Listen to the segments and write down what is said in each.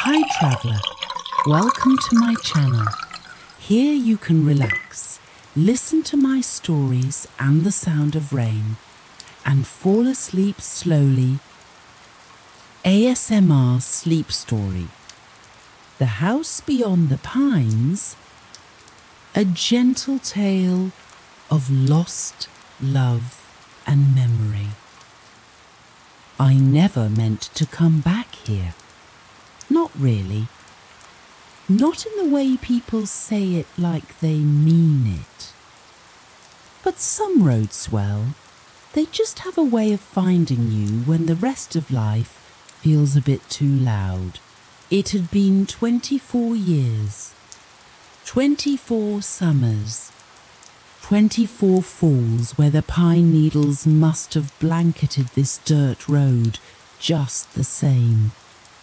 Hi traveller, welcome to my channel. Here you can relax, listen to my stories and the sound of rain, and fall asleep slowly. ASMR Sleep Story. The House Beyond the Pines. A gentle tale of lost love and memory. I never meant to come back here. Not really. Not in the way people say it like they mean it. But some roads well. They just have a way of finding you when the rest of life feels a bit too loud. It had been 24 years. 24 summers. 24 falls where the pine needles must have blanketed this dirt road just the same.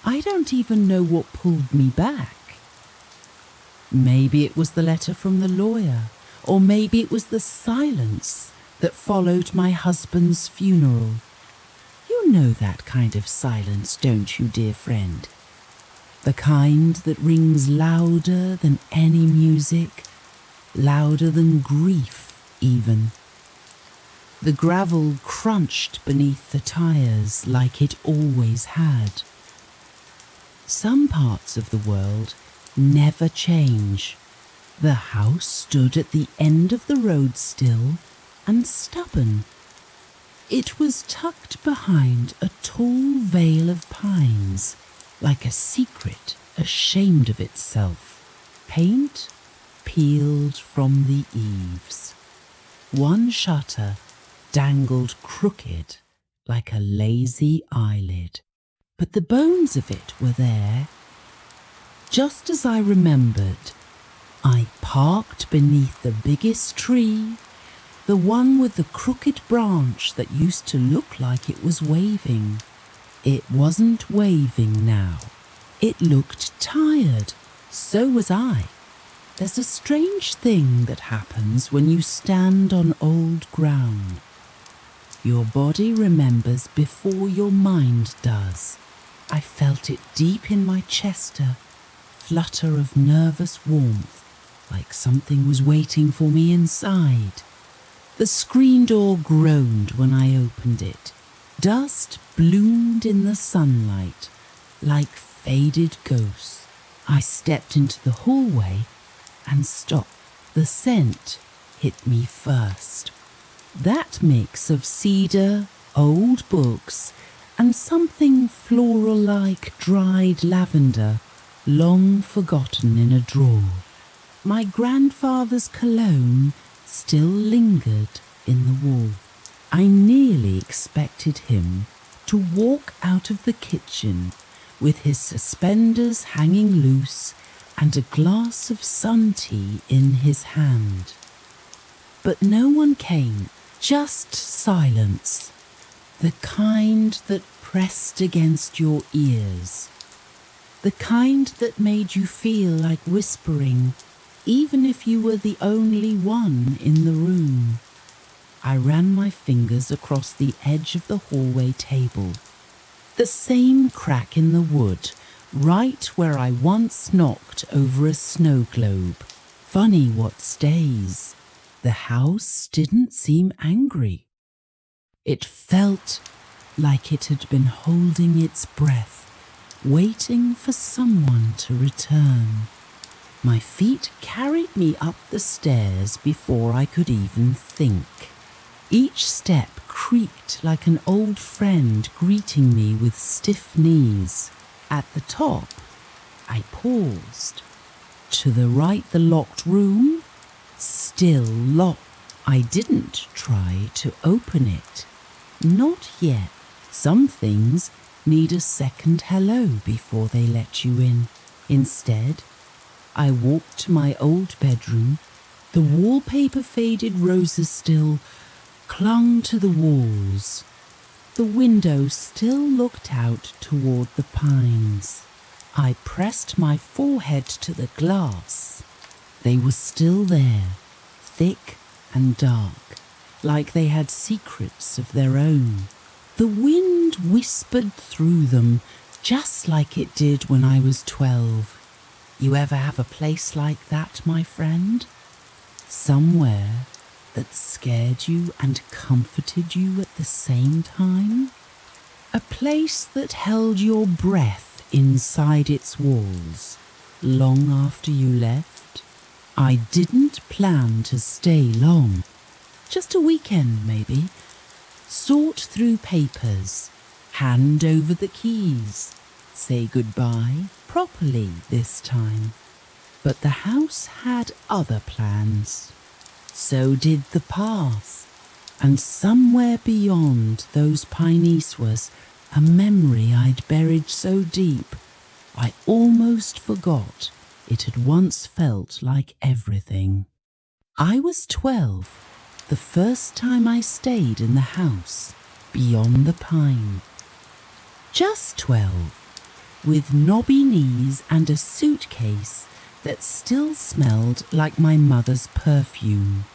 I don't even know what pulled me back. Maybe it was the letter from the lawyer, or maybe it was the silence that followed my husband's funeral. You know that kind of silence, don't you, dear friend? The kind that rings louder than any music, louder than grief even. The gravel crunched beneath the tires like it always had. Some parts of the world never change. The house stood at the end of the road still and stubborn. It was tucked behind a tall veil of pines, like a secret ashamed of itself, paint peeled from the eaves. One shutter dangled crooked like a lazy eyelid. But the bones of it were there. Just as I remembered, I parked beneath the biggest tree, the one with the crooked branch that used to look like it was waving. It wasn't waving now. It looked tired. So was I. There's a strange thing that happens when you stand on old ground. Your body remembers before your mind does. I felt it deep in my chest, a flutter of nervous warmth, like something was waiting for me inside. The screen door groaned when I opened it. Dust bloomed in the sunlight, like faded ghosts. I stepped into the hallway and stopped. The scent hit me first. That mix of cedar, old books, and something floral-like dried lavender, long forgotten in a drawer. My grandfather's cologne still lingered in the wall. I nearly expected him to walk out of the kitchen with his suspenders hanging loose and a glass of sun tea in his hand. But no one came, just silence. The kind that pressed against your ears. The kind that made you feel like whispering, even if you were the only one in the room. I ran my fingers across the edge of the hallway table. The same crack in the wood, right where I once knocked over a snow globe. Funny what stays. The house didn't seem angry. It felt like it had been holding its breath, waiting for someone to return. My feet carried me up the stairs before I could even think. Each step creaked like an old friend greeting me with stiff knees. At the top, I paused. To the right, the locked room, still locked. I didn't try to open it. Not yet. Some things need a second hello before they let you in. Instead, I walked to my old bedroom. The wallpaper faded roses still clung to the walls. The window still looked out toward the pines. I pressed my forehead to the glass. They were still there, thick and dark, like they had secrets of their own. The wind whispered through them, just like it did when I was 12. You ever have a place like that, my friend? Somewhere that scared you and comforted you at the same time? A place that held your breath inside its walls long after you left? I didn't plan to stay long. Just a weekend, maybe. Sort through papers, hand over the keys, say goodbye properly this time. But the house had other plans. So did the path. And somewhere beyond those piney was a memory I'd buried so deep, I almost forgot it had once felt like everything. I was 12, the first time I stayed in the house beyond the pine. Just 12, with knobby knees and a suitcase that still smelled like my mother's perfume.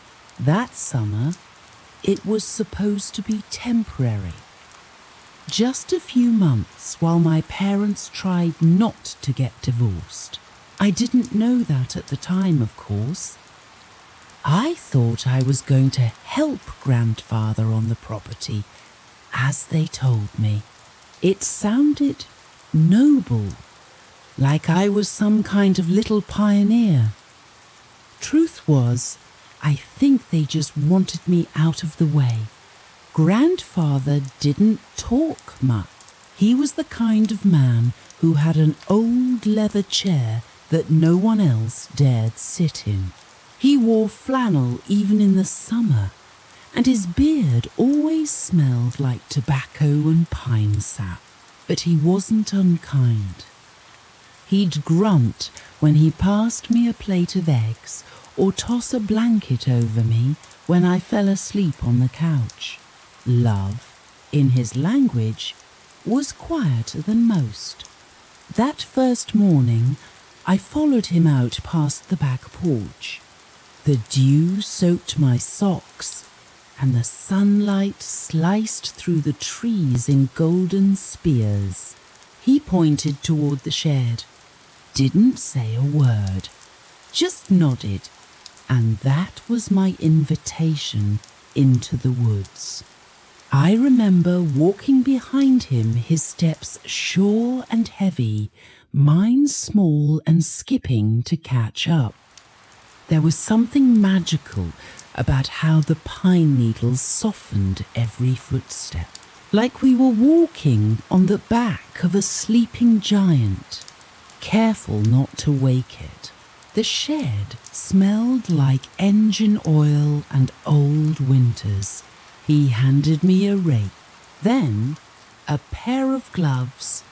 That summer, it was supposed to be temporary. Just a few months while my parents tried not to get divorced. I didn't know that at the time, of course. I thought I was going to help grandfather on the property, as they told me. It sounded noble, like I was some kind of little pioneer. Truth was, I think they just wanted me out of the way. Grandfather didn't talk much. He was the kind of man who had an old leather chair that no one else dared sit in. He wore flannel even in the summer, and his beard always smelled like tobacco and pine sap. But he wasn't unkind. He'd grunt when he passed me a plate of eggs or toss a blanket over me when I fell asleep on the couch. Love, in his language, was quieter than most. That first morning, I followed him out past the back porch. The dew soaked my socks, and the sunlight sliced through the trees in golden spears. He pointed toward the shed, didn't say a word, just nodded, and that was my invitation into the woods. I remember walking behind him, his steps sure and heavy, mine small and skipping to catch up. There was something magical about how the pine needles softened every footstep, like we were walking on the back of a sleeping giant, careful not to wake it. The shed smelled like engine oil and old winters. He handed me a rake, then a pair of gloves,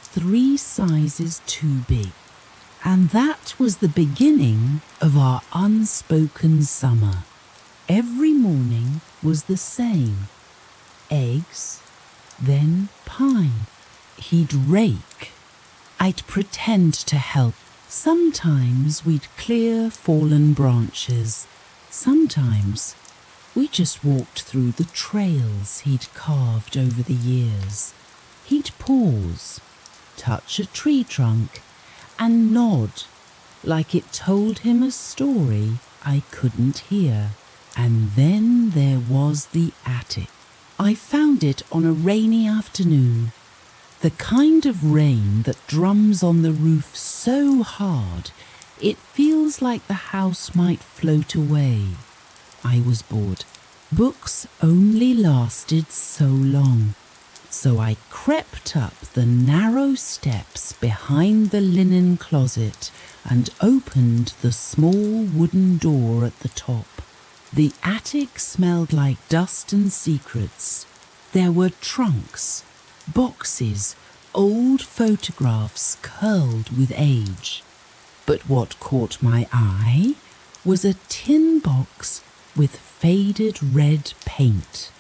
3 sizes too big. And that was the beginning of our unspoken summer. Every morning was the same. Eggs, then pine. He'd rake. I'd pretend to help. Sometimes we'd clear fallen branches. Sometimes we just walked through the trails he'd carved over the years. He'd pause, touch a tree trunk, and nod like it told him a story I couldn't hear. And then there was the attic. I found it on a rainy afternoon, the kind of rain that drums on the roof so hard it feels like the house might float away. I was bored. Books only lasted so long, so I crept up the narrow steps behind the linen closet and opened the small wooden door at the top. The attic smelled like dust and secrets. There were trunks, boxes, old photographs curled with age. But what caught my eye was a tin box with faded red paint.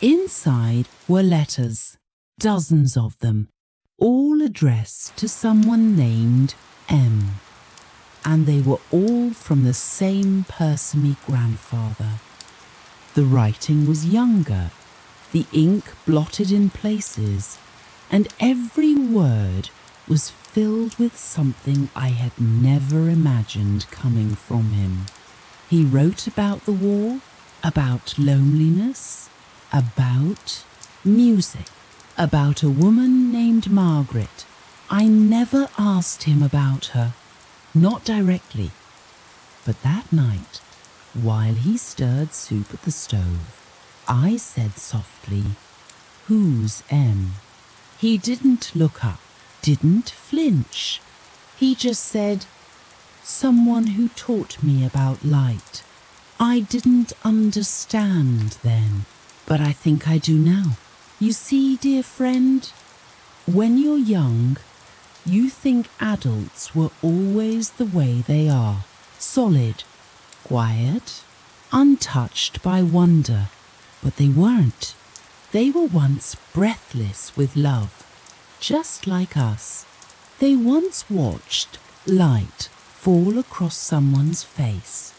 Inside were letters, dozens of them, all addressed to someone named M. And they were all from the same person, grandfather. The writing was younger, the ink blotted in places, and every word was filled with something I had never imagined coming from him. He wrote about the war, about loneliness, about music, about a woman named Margaret. I never asked him about her, not directly, but that night, while he stirred soup at the stove, I said softly, "Who's M?" He didn't look up, didn't flinch. He just said, "Someone who taught me about light." I didn't understand then, but I think I do now. You see, dear friend, when you're young, you think adults were always the way they are, solid, quiet, untouched by wonder, but they weren't. They were once breathless with love, just like us. They once watched light fall across someone's face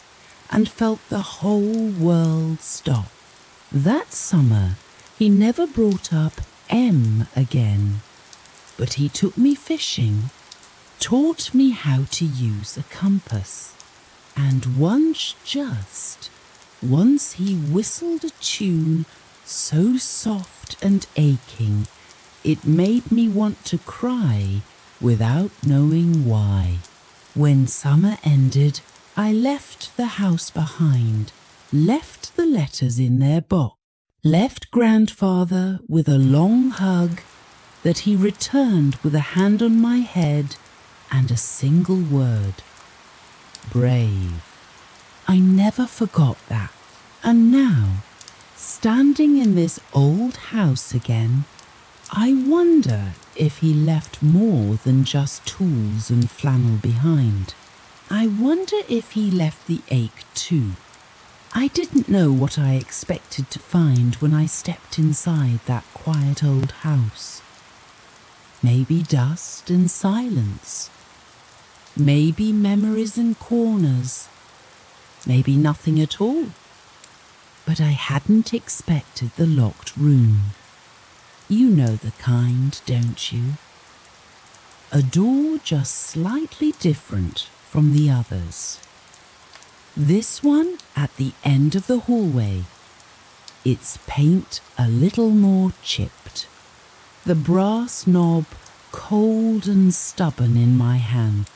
and felt the whole world stop. That summer, he never brought up M again, but he took me fishing, taught me how to use a compass, and once he whistled a tune so soft and aching, it made me want to cry without knowing why. When summer ended, I left the house behind, left the letters in their box, left grandfather with a long hug that he returned with a hand on my head and a single word, brave. I never forgot that. And now, standing in this old house again, I wonder if he left more than just tools and flannel behind. I wonder if he left the ache too. I didn't know what I expected to find when I stepped inside that quiet old house. Maybe dust and silence. Maybe memories and corners. Maybe nothing at all. But I hadn't expected the locked room. You know the kind, don't you? A door just slightly different from the others. This one at the end of the hallway. Its paint a little more chipped. The brass knob cold and stubborn in my hand.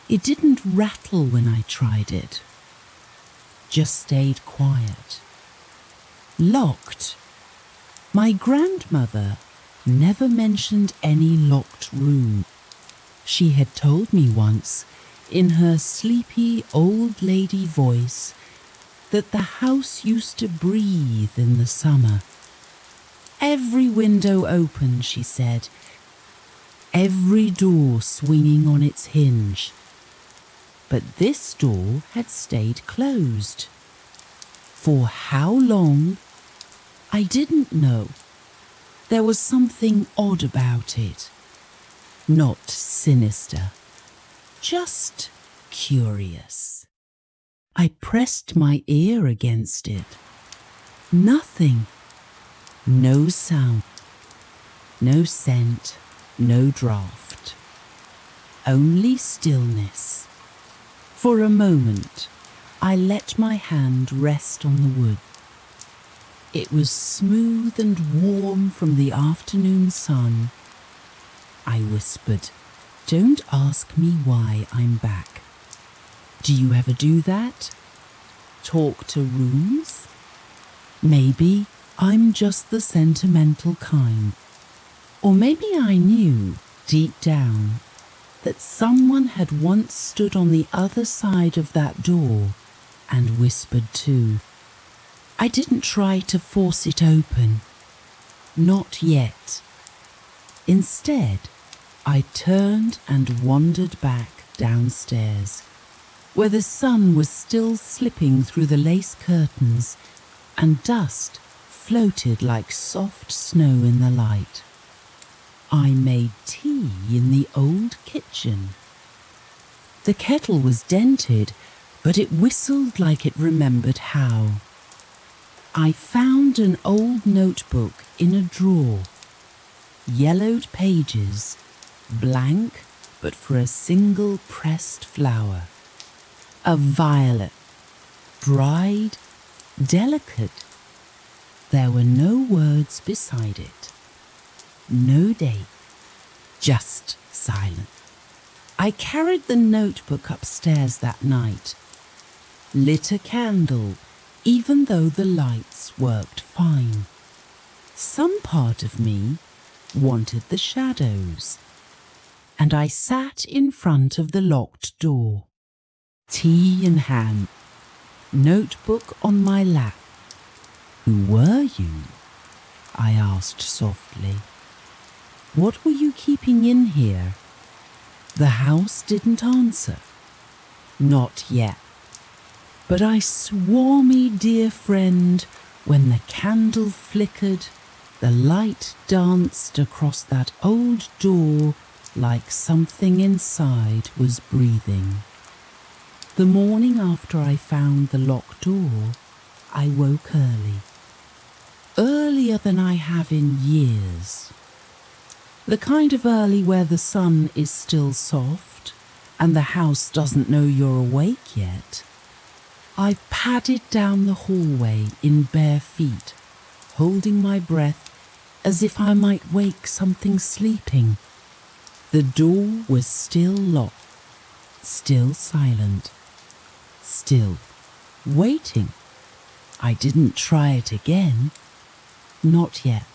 It didn't rattle when I tried it. Just stayed quiet. Locked. My grandmother never mentioned any locked room. She had told me once, in her sleepy old lady voice, that the house used to breathe in the summer. Every window open, she said, every door swinging on its hinge. But this door had stayed closed. For how long? I didn't know. There was something odd about it. Not sinister, just curious. I pressed my ear against it. Nothing. No sound. No scent. No draught. Only stillness. For a moment, I let my hand rest on the wood. It was smooth and warm from the afternoon sun. I whispered, "Don't ask me why I'm back." Do you ever do that? Talk to rooms? Maybe I'm just the sentimental kind. Or maybe I knew, deep down, that someone had once stood on the other side of that door and whispered too. I didn't try to force it open. Not yet. Instead, I turned and wandered back downstairs, where the sun was still slipping through the lace curtains and dust floated like soft snow in the light. I made tea in the old kitchen. The kettle was dented, but it whistled like it remembered how. I found an old notebook in a drawer. yellowed pages, blank but for a single pressed flower. A violet, dried, delicate. There were no words beside it. No date, just silence. I carried the notebook upstairs that night, lit a candle, even though the lights worked fine. Some part of me wanted the shadows, and I sat in front of the locked door, tea in hand, notebook on my lap. "Who were you?" I asked softly. "What were you keeping in here?" The house didn't answer. Not yet. But I swore me, dear friend, when the candle flickered, the light danced across that old door like something inside was breathing. The morning after I found the locked door, I woke early. Earlier than I have in years. The kind of early where the sun is still soft and the house doesn't know you're awake yet. I padded down the hallway in bare feet, holding my breath as if I might wake something sleeping. The door was still locked, still silent, still waiting. I didn't try it again. Not yet.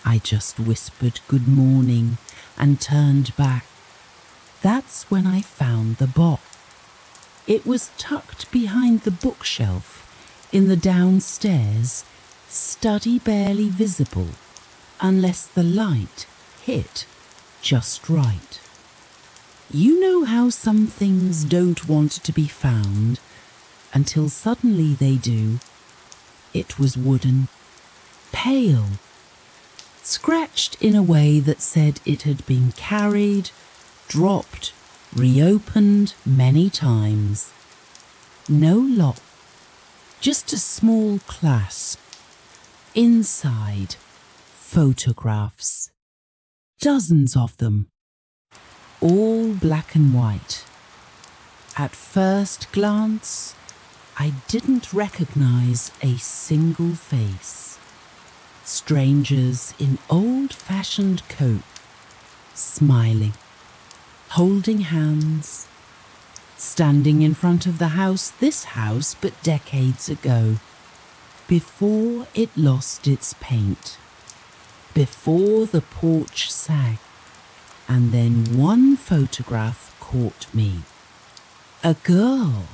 I just whispered good morning and turned back. That's when I found the box. It was tucked behind the bookshelf in the downstairs study, barely visible unless the light hit just right. You know how some things don't want to be found until suddenly they do? It was wooden, pale, scratched in a way that said it had been carried, dropped, reopened many times. No lock, just a small clasp. Inside, photographs. Dozens of them. All black and white. At first glance, I didn't recognize a single face. Strangers in old-fashioned coats, smiling, holding hands, standing in front of the house, this house, but decades ago, before it lost its paint, before the porch sagged, and then one photograph caught me. A girl,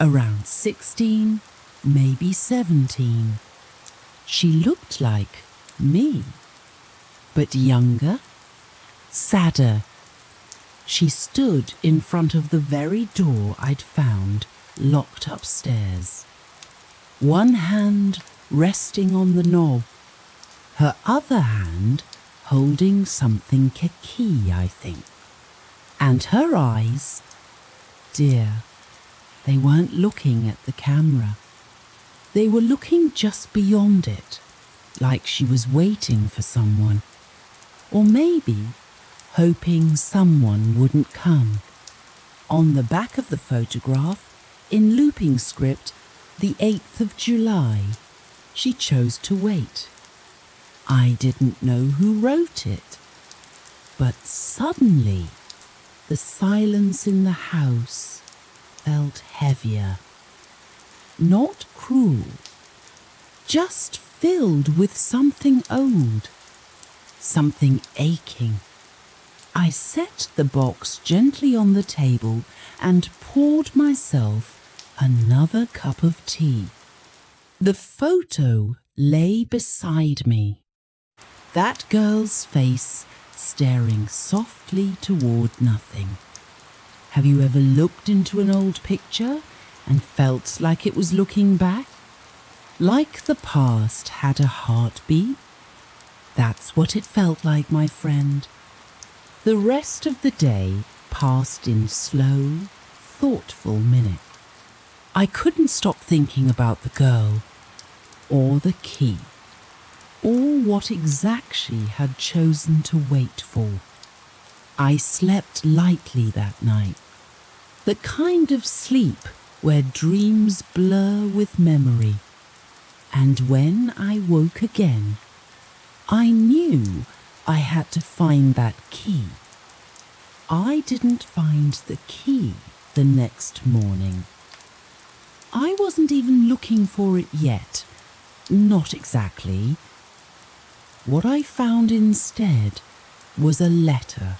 around 16, maybe 17. She looked like me, but younger, sadder. She stood in front of the very door I'd found locked upstairs. One hand resting on the knob, her other hand holding something key, I think. And her eyes, dear, they weren't looking at the camera. They were looking just beyond it, like she was waiting for someone. Or maybe hoping someone wouldn't come. On the back of the photograph, in looping script, the 8th of July, she chose to wait. I didn't know who wrote it, but suddenly the silence in the house felt heavier. Not cruel, just filled with something old, something aching. I set the box gently on the table and poured myself another cup of tea. The photo lay beside me. That girl's face staring softly toward nothing. Have you ever looked into an old picture and felt like it was looking back? Like the past had a heartbeat? That's what it felt like, my friend. The rest of the day passed in slow, thoughtful minutes. I couldn't stop thinking about the girl or the key. or what exactly had chosen to wait for. I slept lightly that night, the kind of sleep where dreams blur with memory. And when I woke again, I knew I had to find that key. I didn't find the key the next morning. I wasn't even looking for it yet. Not exactly. What I found instead was a letter.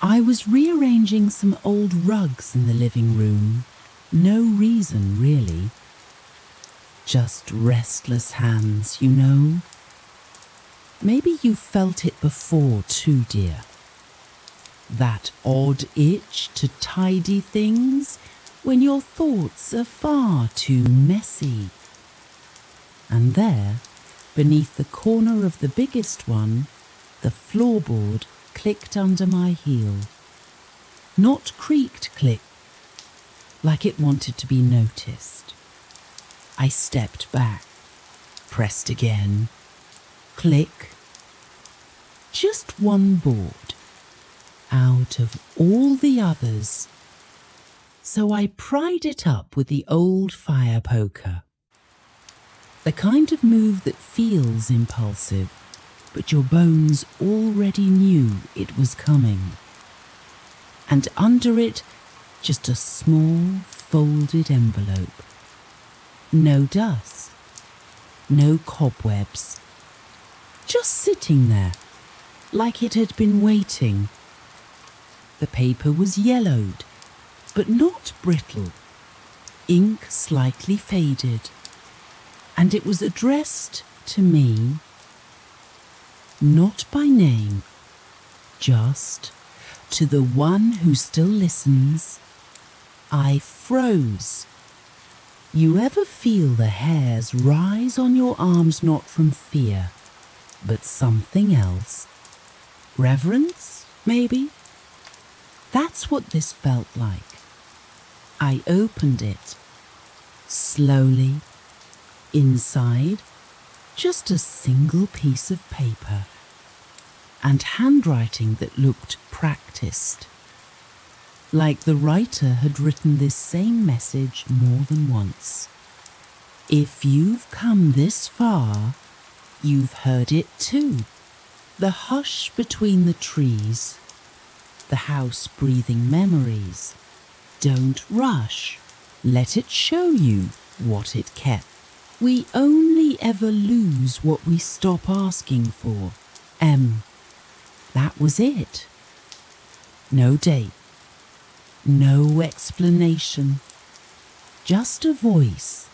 I was rearranging some old rugs in the living room. No reason, really. Just restless hands, you know. Maybe you felt it before too, dear. That odd itch to tidy things when your thoughts are far too messy. And there, beneath the corner of the biggest one, the floorboard clicked under my heel. Not creaked click, like it wanted to be noticed. I stepped back, pressed again, click. Just one board, out of all the others. So I pried it up with the old fire poker. The kind of move that feels impulsive, but your bones already knew it was coming. And under it, just a small folded envelope. No dust, no cobwebs. Just sitting there, like it had been waiting. The paper was yellowed, but not brittle. Ink slightly faded. And it was addressed to me, not by name, just to the one who still listens. I froze. You ever feel the hairs rise on your arms not from fear, but something else? Reverence, maybe? That's what this felt like. I opened it, slowly. Inside, just a single piece of paper, and handwriting that looked practiced, like the writer had written this same message more than once. If you've come this far, you've heard it too. The hush between the trees, the house breathing memories. Don't rush. Let it show you what it kept. We only ever lose what we stop asking for. That was it. No date. No explanation. Just a voice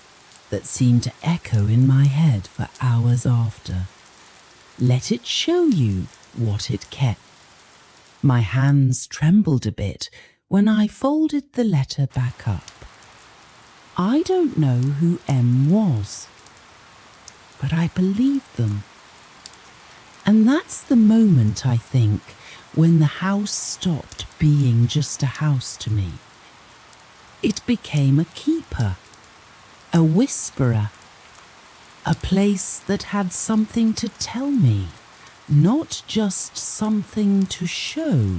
that seemed to echo in my head for hours after. Let it show you what it kept. My hands trembled a bit when I folded the letter back up. I don't know who M was, but I believed them. And that's the moment, I think, when the house stopped being just a house to me. It became a keeper, a whisperer, a place that had something to tell me, not just something to show.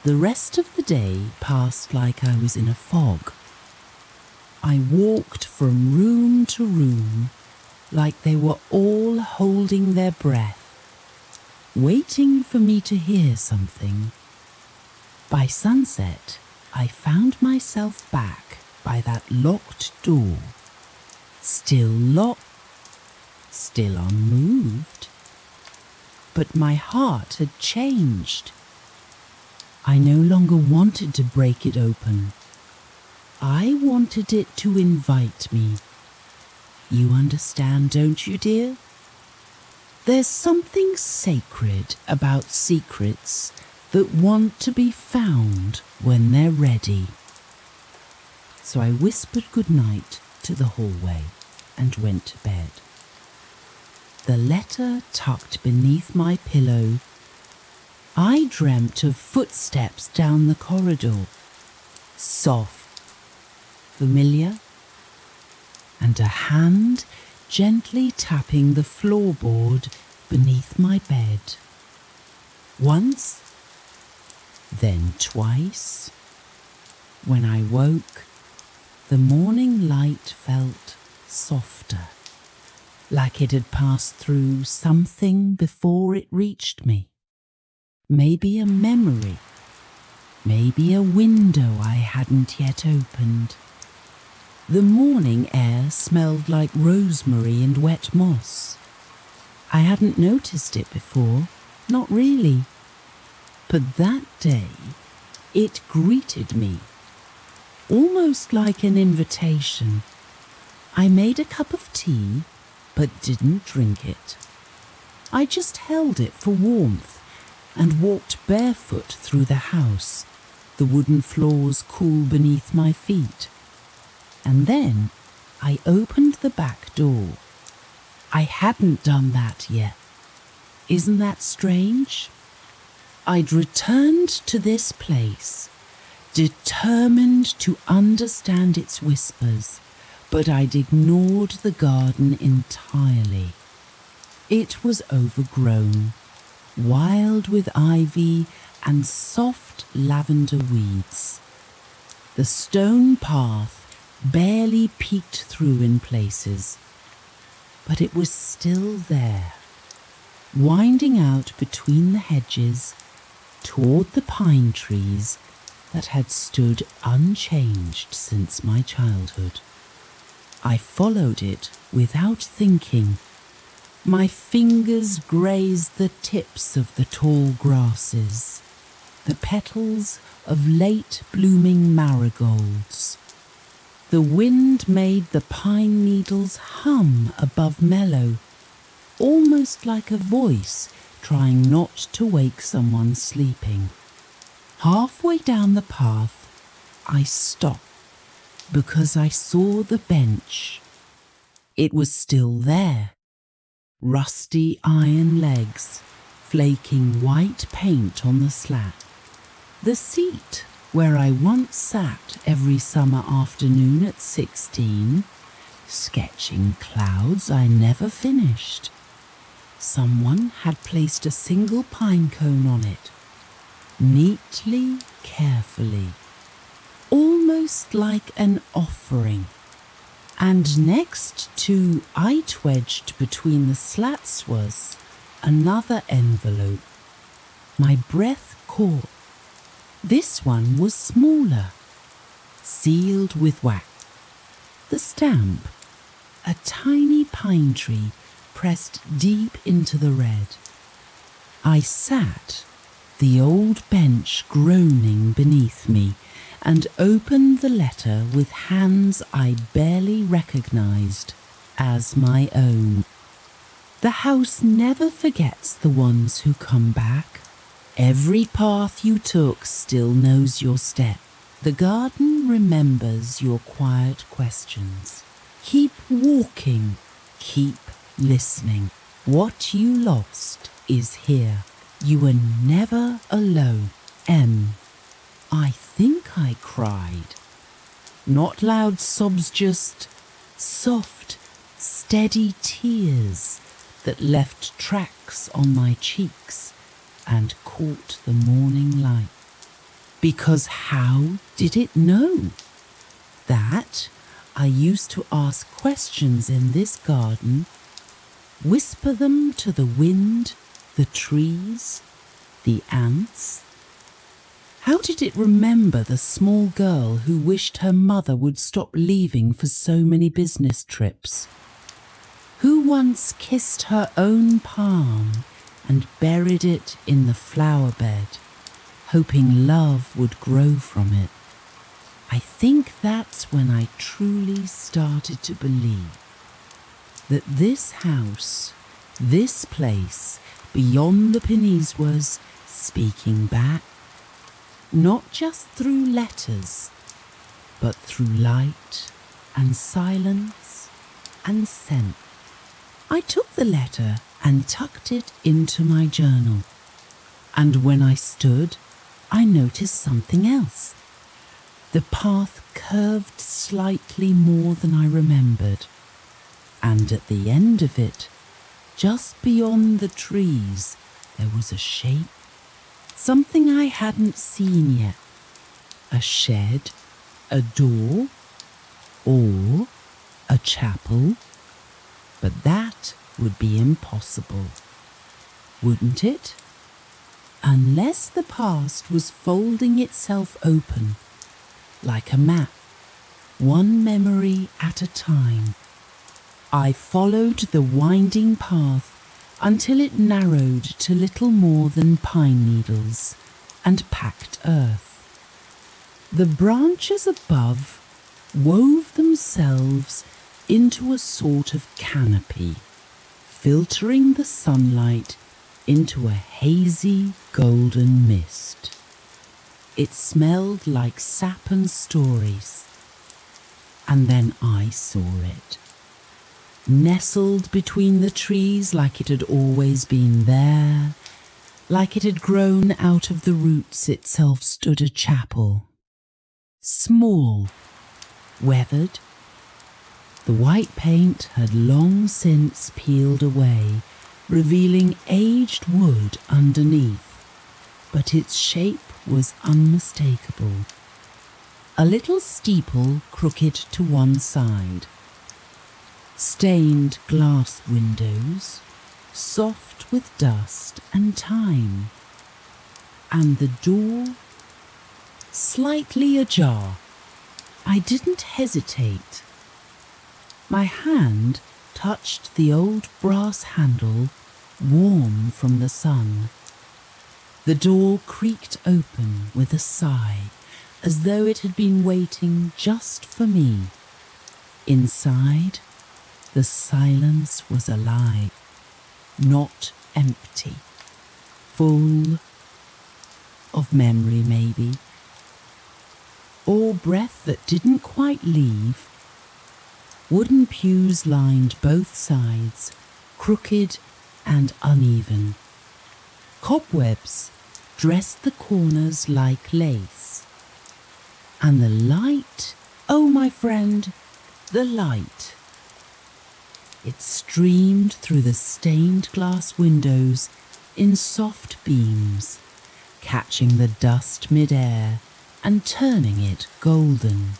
The rest of the day passed like I was in a fog. I walked from room to room, like they were all holding their breath, waiting for me to hear something. By sunset, I found myself back by that locked door, still locked, still unmoved. But my heart had changed. I no longer wanted to break it open. I wanted it to invite me. You understand, don't you, dear? There's something sacred about secrets that want to be found when they're ready. So I whispered goodnight to the hallway and went to bed. The letter tucked beneath my pillow. I dreamt of footsteps down the corridor, soft, familiar, and a hand gently tapping the floorboard beneath my bed. Once, then twice. When I woke, the morning light felt softer, like it had passed through something before it reached me. Maybe a memory, maybe a window I hadn't yet opened. The morning air smelled like rosemary and wet moss. I hadn't noticed it before, not really. But that day, it greeted me, almost like an invitation. I made a cup of tea, but didn't drink it. I just held it for warmth and walked barefoot through the house, the wooden floors cool beneath my feet. And then I opened the back door. I hadn't done that yet. Isn't that strange? I'd returned to this place, determined to understand its whispers, but I'd ignored the garden entirely. It was overgrown, wild with ivy and soft lavender weeds. The stone path barely peeked through in places, but it was still there, winding out between the hedges toward the pine trees that had stood unchanged since my childhood. I followed it without thinking. My fingers grazed the tips of the tall grasses, the petals of late blooming marigolds. The wind made the pine needles hum above mellow, almost like a voice trying not to wake someone sleeping. Halfway down the path, I stopped because I saw the bench. It was still there, rusty iron legs flaking white paint on the slat. The seat where I once sat every summer afternoon at 16, sketching clouds I never finished. Someone had placed a single pine cone on it, neatly, carefully, almost like an offering. And next to it, wedged between the slats, was another envelope. My breath caught. This one was smaller, sealed with wax. The stamp, a tiny pine tree pressed deep into the red. I sat, the old bench groaning beneath me, and opened the letter with hands I barely recognized as my own. The house never forgets the ones who come back. Every path you took still knows your step. The garden remembers your quiet questions. Keep walking, keep listening. What you lost is here. You were never alone. M. I think I cried. Not loud sobs, just soft, steady tears that left tracks on my cheeks and caught the morning light. Because how did it know? That I used to ask questions in this garden, whisper them to the wind, the trees, the ants. How did it remember the small girl who wished her mother would stop leaving for so many business trips? Who once kissed her own palm and buried it in the flower bed, hoping love would grow from it? I think that's when I truly started to believe that this house, this place beyond the Pennies, was speaking back, not just through letters, but through light and silence and scent. I took the letter and tucked it into my journal. And when I stood, I noticed something else. The path curved slightly more than I remembered. And at the end of it, just beyond the trees, there was a shape, something I hadn't seen yet. A shed, a door, or a chapel. But that would be impossible, wouldn't it? Unless the past was folding itself open, like a map, one memory at a time. I followed the winding path until it narrowed to little more than pine needles and packed earth. The branches above wove themselves into a sort of canopy, filtering the sunlight into a hazy golden mist. It smelled like sap and stories. And then I saw it. Nestled between the trees like it had always been there, like it had grown out of the roots itself stood a chapel. Small, weathered. The white paint had long since peeled away, revealing aged wood underneath, but its shape was unmistakable. A little steeple crooked to one side. Stained glass windows, soft with dust and time. And the door, slightly ajar. I didn't hesitate. My hand touched the old brass handle, warm from the sun. The door creaked open with a sigh, as though it had been waiting just for me. Inside, the silence was alive, not empty, full of memory maybe, or breath that didn't quite leave. Wooden pews lined both sides, crooked and uneven. Cobwebs dressed the corners like lace. And the light, oh my friend, the light. It streamed through the stained glass windows in soft beams, catching the dust mid-air and turning it golden.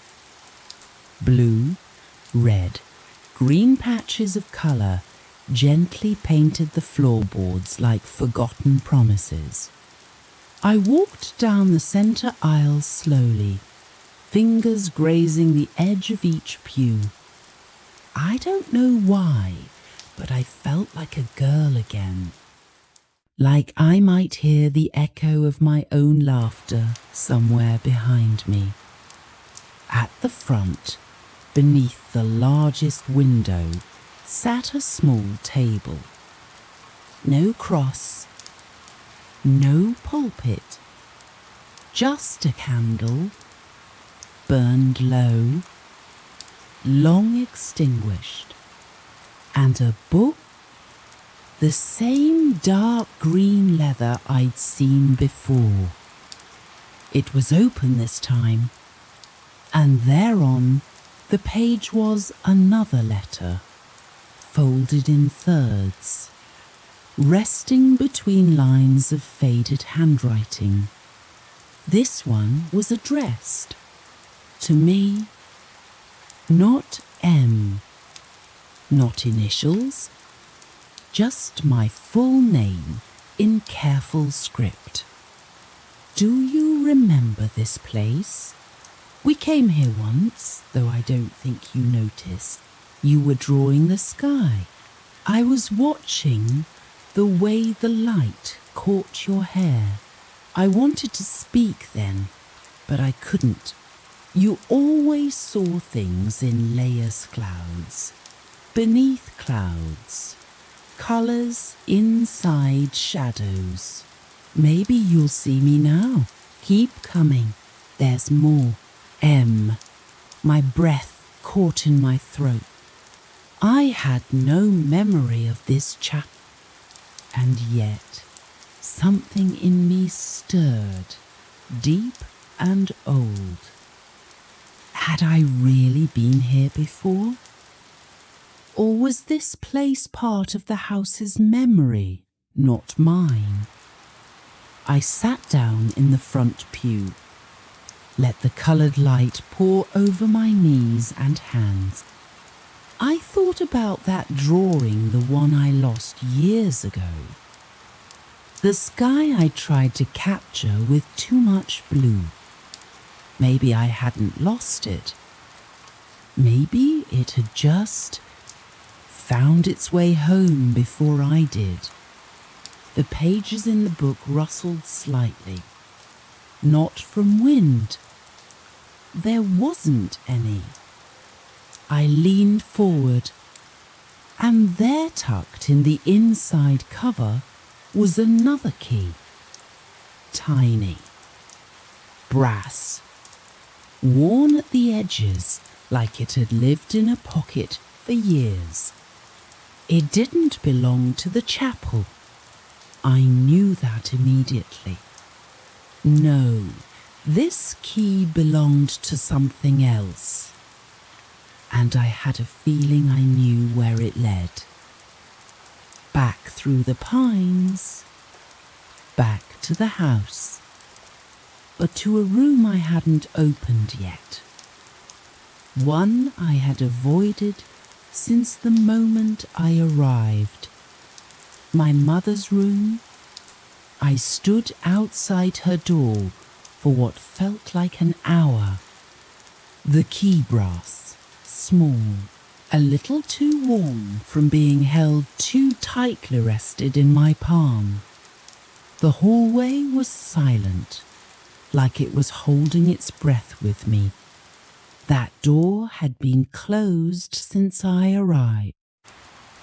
Blue, red, green patches of colour gently painted the floorboards like forgotten promises. I walked down the centre aisle slowly, fingers grazing the edge of each pew. I don't know why, but I felt like a girl again. Like I might hear the echo of my own laughter somewhere behind me. At the front, beneath the largest window, sat a small table. No cross, no pulpit, just a candle, burned low, long extinguished, and a book, the same dark green leather I'd seen before. It was open this time, and thereon the page was another letter, folded in thirds, resting between lines of faded handwriting. This one was addressed to me. Not M, not initials, just my full name in careful script. Do you remember this place? We came here once, though I don't think you noticed. You were drawing the sky. I was watching the way the light caught your hair. I wanted to speak then, but I couldn't. You always saw things in layers clouds, beneath clouds, colours inside shadows. Maybe you'll see me now. Keep coming. There's more. M. My breath caught in my throat. I had no memory of this chap, and yet something in me stirred, deep and old. Had I really been here before? Or was this place part of the house's memory, not mine? I sat down in the front pew, let the coloured light pour over my knees and hands. I thought about that drawing, the one I lost years ago. The sky I tried to capture with too much blue. Maybe I hadn't lost it. Maybe it had just found its way home before I did. The pages in the book rustled slightly. Not from wind. There wasn't any. I leaned forward, and there, tucked in the inside cover, was another key. Tiny. Brass. Worn at the edges like it had lived in a pocket for years. It didn't belong to the chapel. I knew that immediately. No, this key belonged to something else. And I had a feeling I knew where it led. Back through the pines, back to the house, but to a room I hadn't opened yet. One I had avoided since the moment I arrived. My mother's room. I stood outside her door for what felt like an hour. The key brass, small, a little too warm from being held too tightly rested in my palm. The hallway was silent, like it was holding its breath with me. That door had been closed since I arrived.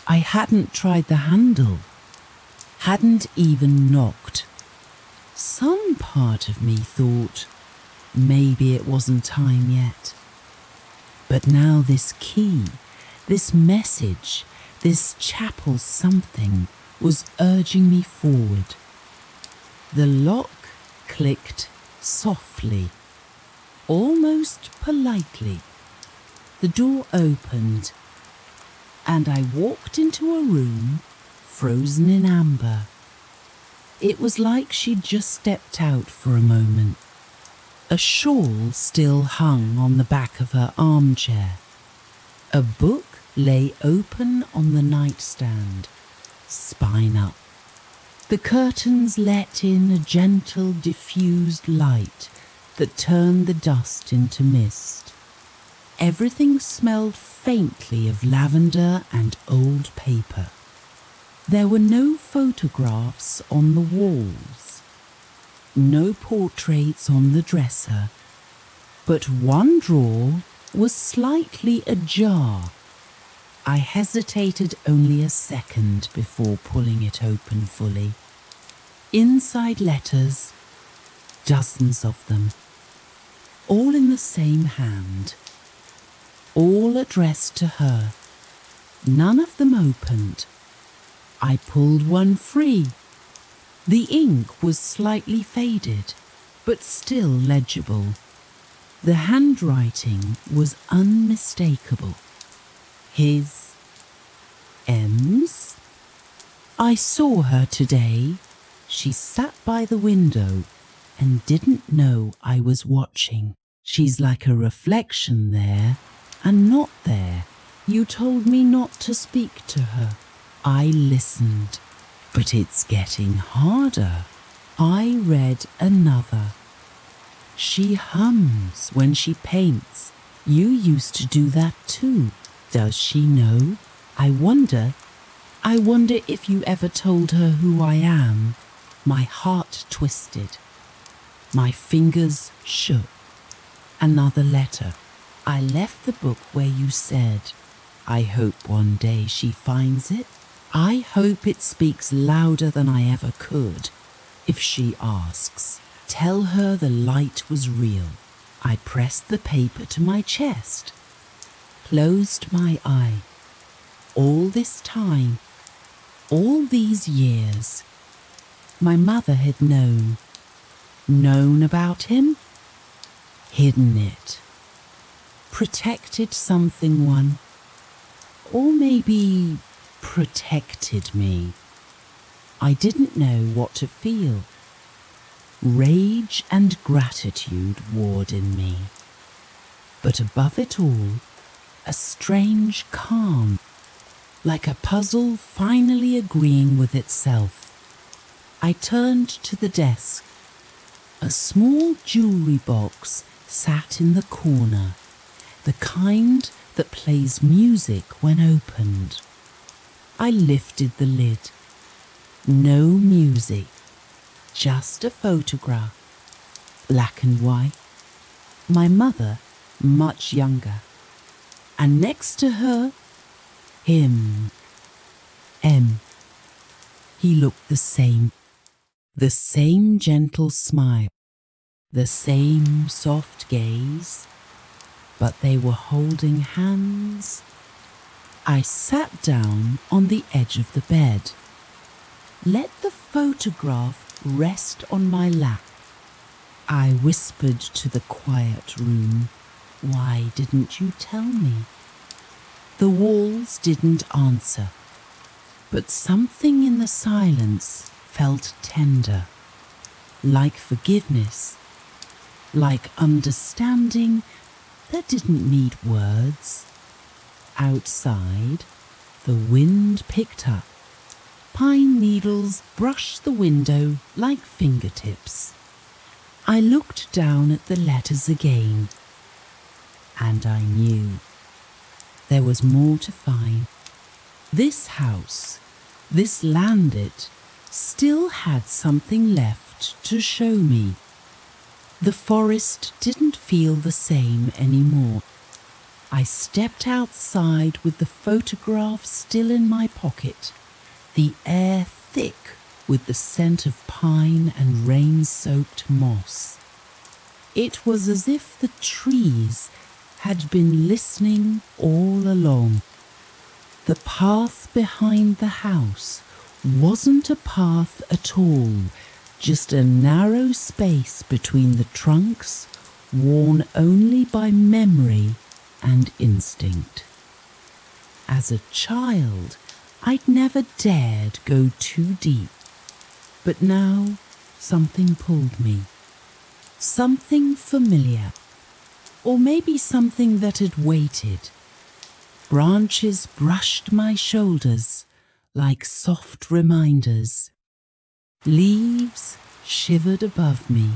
I hadn't tried the handle, hadn't even knocked. Some part of me thought maybe it wasn't time yet. But now this key, this message, this chapel something was urging me forward. The lock clicked softly, almost politely. The door opened, and I walked into a room frozen in amber. It was like she'd just stepped out for a moment. A shawl still hung on the back of her armchair. A book lay open on the nightstand, spine up. The curtains let in a gentle, diffused light that turned the dust into mist. Everything smelled faintly of lavender and old paper. There were no photographs on the walls, no portraits on the dresser, but one drawer was slightly ajar. I hesitated only a second before pulling it open fully. Inside letters, dozens of them, all in the same hand, all addressed to her, none of them opened. I pulled one free. The ink was slightly faded, but still legible. The handwriting was unmistakable. His, M's. I saw her today. She sat by the window and didn't know I was watching. She's like a reflection there and not there. You told me not to speak to her. I listened, but it's getting harder. I read another. She hums when she paints. You used to do that too. Does she know? I wonder if you ever told her who I am. My heart twisted. My fingers shook. Another letter. I left the book where you said, I hope one day she finds it. I hope it speaks louder than I ever could. If she asks, tell her the light was real. I pressed the paper to my chest, closed my eye. All this time, all these years, my mother had known about him, hidden it, protected something one. or maybe protected me. I didn't know what to feel. Rage and gratitude warred in me. But above it all, a strange calm, like a puzzle finally agreeing with itself. I turned to the desk. A small jewellery box sat in the corner, the kind that plays music when opened. I lifted the lid. No music, just a photograph, black and white. My mother, much younger, and next to her, him, M. He looked the same gentle smile, the same soft gaze, but they were holding hands. I sat down on the edge of the bed. Let the photograph rest on my lap. I whispered to the quiet room, "Why didn't you tell me?" The walls didn't answer, but something in the silence felt tender, like forgiveness, like understanding that didn't need words. Outside, the wind picked up. Pine needles brushed the window like fingertips. I looked down at the letters again, and I knew there was more to find. This house, this landed, still had something left to show me. The forest didn't feel the same anymore. I stepped outside with the photograph still in my pocket, the air thick with the scent of pine and rain-soaked moss. It was as if the trees had been listening all along. The path behind the house wasn't a path at all, just a narrow space between the trunks, worn only by memory and instinct. As a child, I'd never dared go too deep, but now something pulled me. Something familiar, or maybe something that had waited. Branches brushed my shoulders like soft reminders. Leaves shivered above me,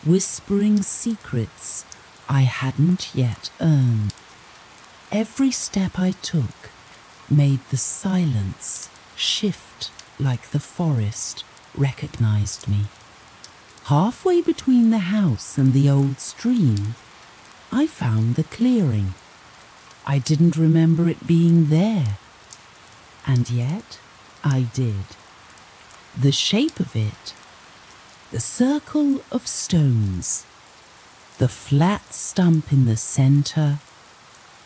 whispering secrets I hadn't yet earned. Every step I took made the silence shift like the forest recognized me. Halfway between the house and the old stream, I found the clearing. I didn't remember it being there, and yet I did. The shape of it, the circle of stones, the flat stump in the center.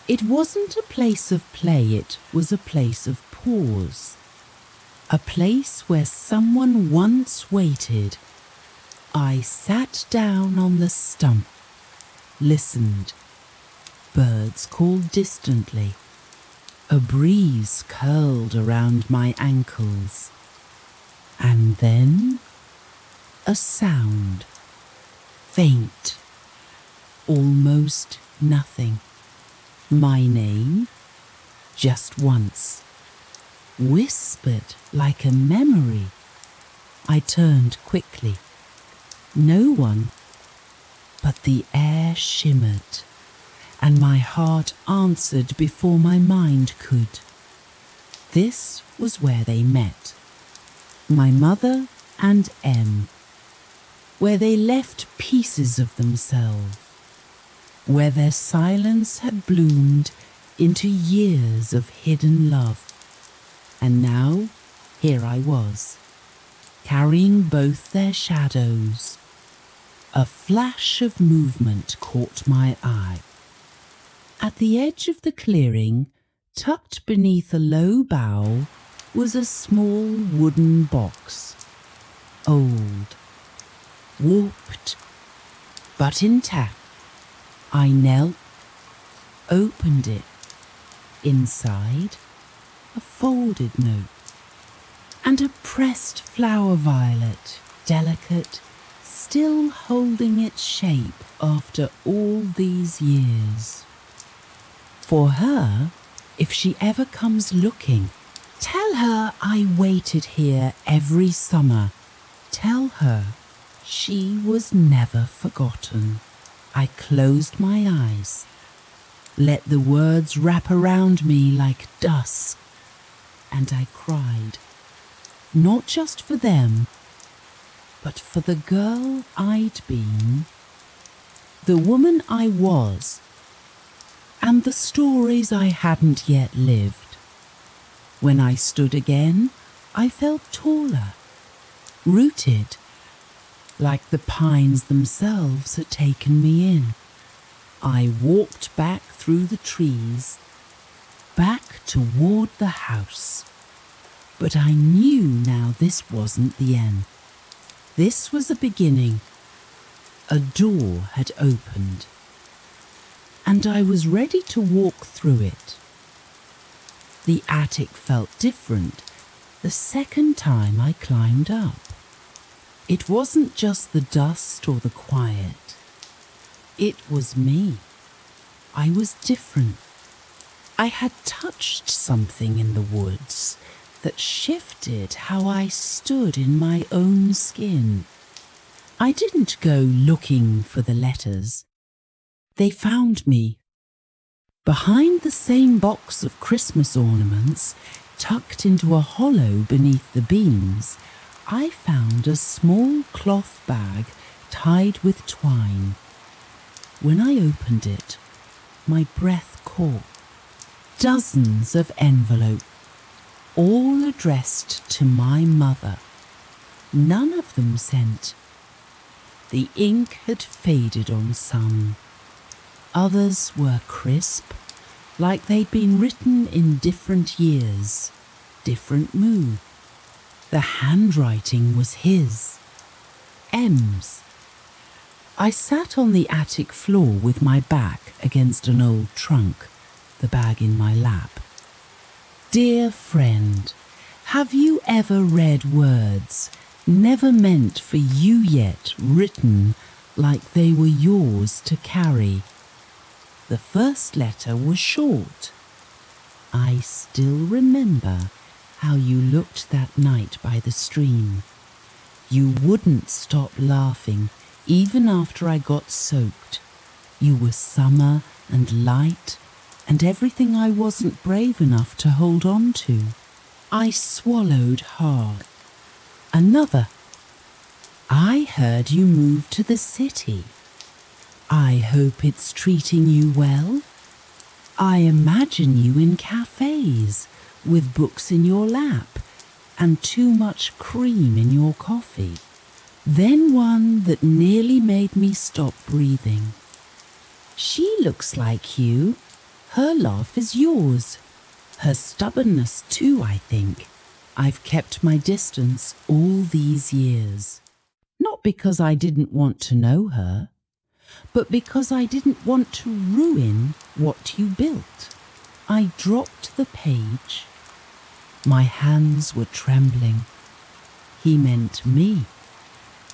It wasn't a place of play, it was a place of pause. A place where someone once waited. I sat down on the stump, listened. Birds called distantly. A breeze curled around my ankles. And then a sound, faint, almost nothing. My name, just once, whispered like a memory. I turned quickly. No one, but the air shimmered, and my heart answered before my mind could. This was where they met. My mother and M, where they left pieces of themselves, where their silence had bloomed into years of hidden love. And now, here I was, carrying both their shadows. A flash of movement caught my eye. At the edge of the clearing, tucked beneath a low bough, was a small wooden box. Old, warped, but intact. I knelt, opened it. Inside, a folded note and a pressed flower violet, delicate, still holding its shape after all these years. For her, if she ever comes looking, tell her I waited here every summer. Tell her she was never forgotten. I closed my eyes, let the words wrap around me like dusk, and I cried, not just for them, but for the girl I'd been, the woman I was, and the stories I hadn't yet lived. When I stood again, I felt taller, rooted, like the pines themselves had taken me in. I walked back through the trees, back toward the house. But I knew now this wasn't the end. This was a beginning. A door had opened, and I was ready to walk through it. The attic felt different the second time I climbed up. It wasn't just the dust or the quiet. It was me. I was different. I had touched something in the woods that shifted how I stood in my own skin. I didn't go looking for the letters. They found me. Behind the same box of Christmas ornaments, tucked into a hollow beneath the beams, I found a small cloth bag tied with twine. When I opened it, my breath caught. Dozens of envelopes, all addressed to my mother. None of them sent. The ink had faded on some. Others were crisp, like they'd been written in different years, different mood. The handwriting was his. M's. I sat on the attic floor with my back against an old trunk, the bag in my lap. Dear friend, have you ever read words never meant for you yet written like they were yours to carry? The first letter was short. I still remember how you looked that night by the stream. You wouldn't stop laughing even after I got soaked. You were summer and light and everything I wasn't brave enough to hold on to. I swallowed hard. Another. I heard you moved to the city. I hope it's treating you well. I imagine you in cafes with books in your lap and too much cream in your coffee. Then one that nearly made me stop breathing. She looks like you. Her laugh is yours. Her stubbornness too, I think. I've kept my distance all these years. Not because I didn't want to know her, but because I didn't want to ruin what you built. I dropped the page. My hands were trembling. He meant me.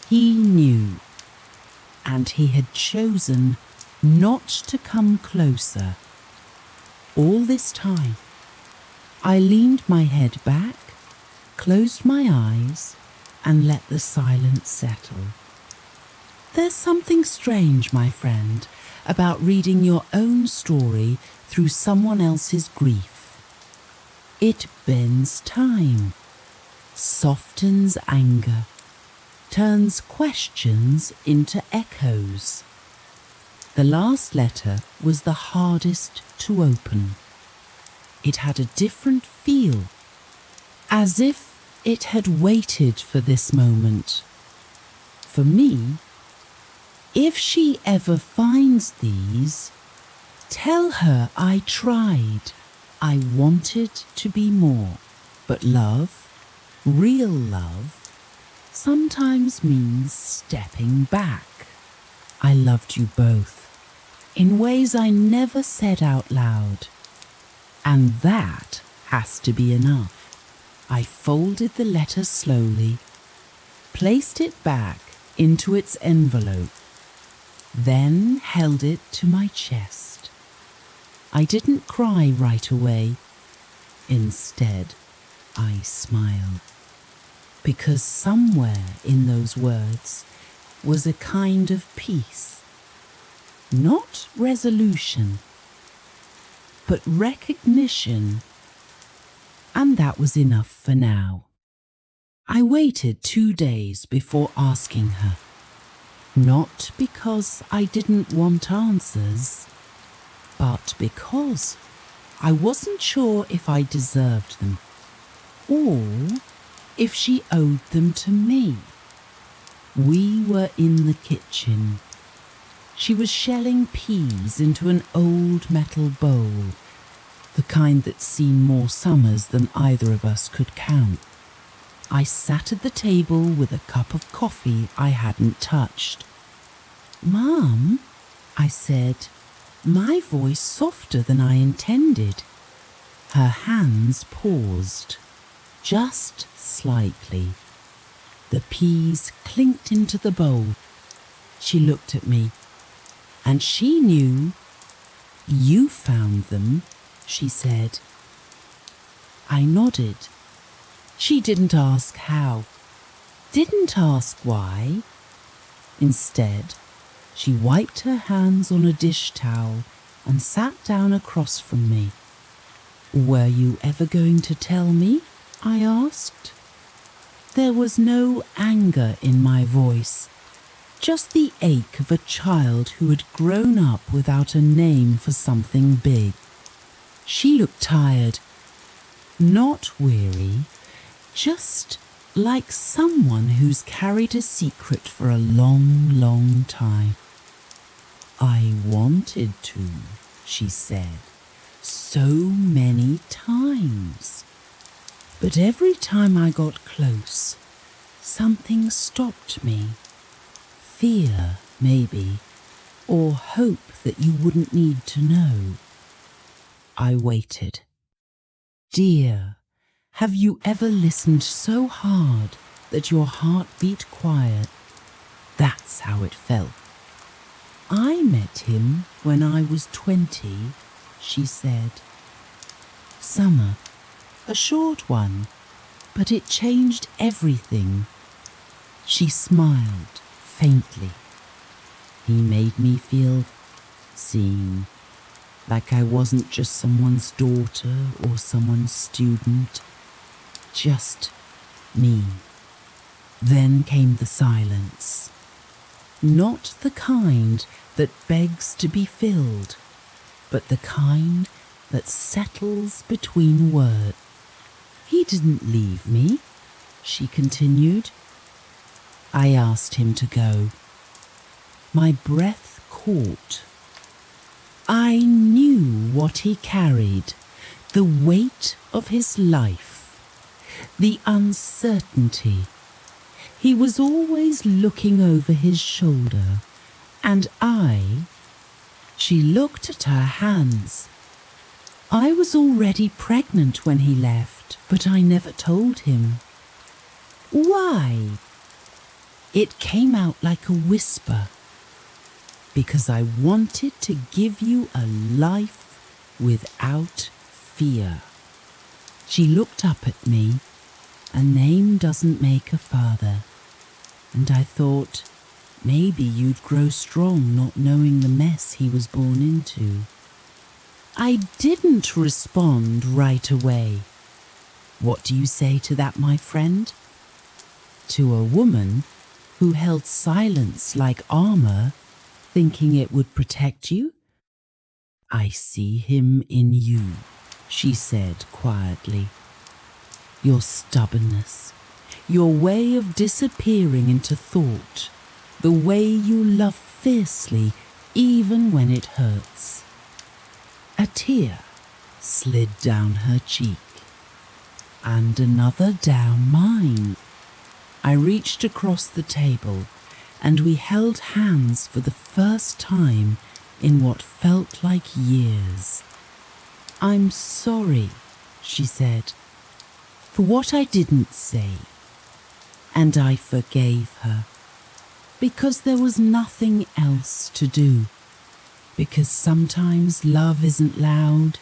He knew, and he had chosen not to come closer. All this time, I leaned my head back, closed my eyes, and let the silence settle. There's something strange, my friend, about reading your own story through someone else's grief. It bends time, softens anger, turns questions into echoes. The last letter was the hardest to open. It had a different feel, as if it had waited for this moment. For me, if she ever finds these, tell her I tried. I wanted to be more, but love, real love, sometimes means stepping back. I loved you both, in ways I never said out loud. And that has to be enough. I folded the letter slowly, placed it back into its envelope, then held it to my chest. I didn't cry right away. Instead, I smiled, because somewhere in those words was a kind of peace, not resolution, but recognition, and that was enough for now. I waited 2 days before asking her, not because I didn't want answers, but because I wasn't sure if I deserved them, or if she owed them to me. We were in the kitchen. She was shelling peas into an old metal bowl, the kind that's seen more summers than either of us could count. I sat at the table with a cup of coffee I hadn't touched. "Mum," I said, my voice softer than I intended. Her hands paused, just slightly. The peas clinked into the bowl. She looked at me, and she knew. "You found them," she said. I nodded. She didn't ask how, didn't ask why. Instead, she wiped her hands on a dish towel and sat down across from me. "Were you ever going to tell me?" I asked. There was no anger in my voice, just the ache of a child who had grown up without a name for something big. She looked tired, not weary, just like someone who's carried a secret for a long, long time. "I wanted to," she said, "so many times. But every time I got close, something stopped me. Fear, maybe, or hope that you wouldn't need to know." I waited. "Dear, have you ever listened so hard that your heart beat quiet?" That's how it felt. "I met him when I was 20, she said. "Summer, a short one, but it changed everything." She smiled faintly. "He made me feel seen, like I wasn't just someone's daughter or someone's student, just me." Then came the silence. Not the kind that begs to be filled, but the kind that settles between words. "He didn't leave me," she continued. I asked him to go. My breath caught. I knew what he carried, the weight of his life, the uncertainty. He was always looking over his shoulder, and she looked at her hands. I was already pregnant when he left, but I never told him. "Why?" It came out like a whisper. "Because I wanted to give you a life without fear." She looked up at me. A name doesn't make a father. And I thought, maybe you'd grow strong not knowing the mess he was born into. I didn't respond right away. What do you say to that, my friend? To a woman who held silence like armor, thinking it would protect you? "I see him in you," she said quietly. "Your stubbornness, your way of disappearing into thought, the way you love fiercely even when it hurts." A tear slid down her cheek, and another down mine. I reached across the table, and we held hands for the first time in what felt like years. I'm sorry, she said, for what I didn't say, and I forgave her, because there was nothing else to do, because sometimes love isn't loud,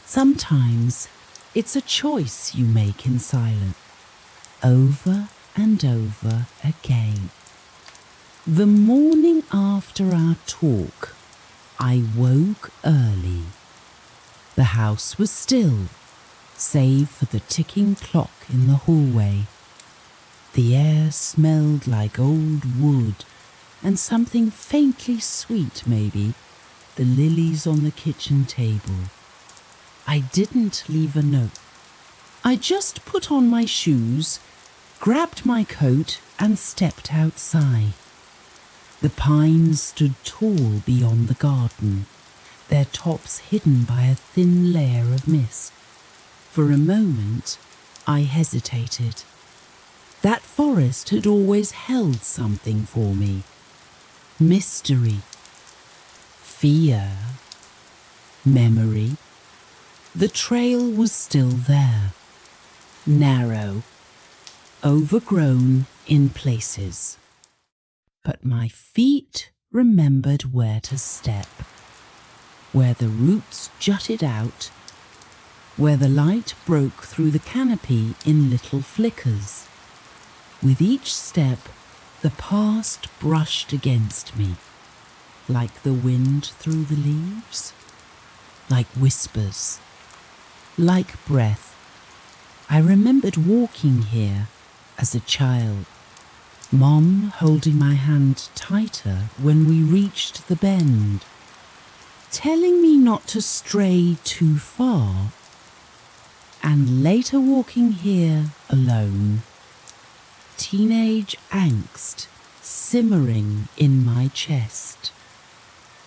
sometimes it's a choice you make in silence, over and over again. The morning after our talk, I woke early. The house was still, save for the ticking clock in the hallway. The air smelled like old wood and something faintly sweet, maybe, the lilies on the kitchen table. I didn't leave a note. I just put on my shoes, grabbed my coat and stepped outside. The pines stood tall beyond the garden, their tops hidden by a thin layer of mist. For a moment, I hesitated. That forest had always held something for me. Mystery, fear, memory. The trail was still there, narrow, overgrown in places. But my feet remembered where to step, where the roots jutted out, where the light broke through the canopy in little flickers. With each step, the past brushed against me, like the wind through the leaves, like whispers, like breath. I remembered walking here as a child, Mom holding my hand tighter when we reached the bend, telling me not to stray too far, and later walking here alone, teenage angst simmering in my chest,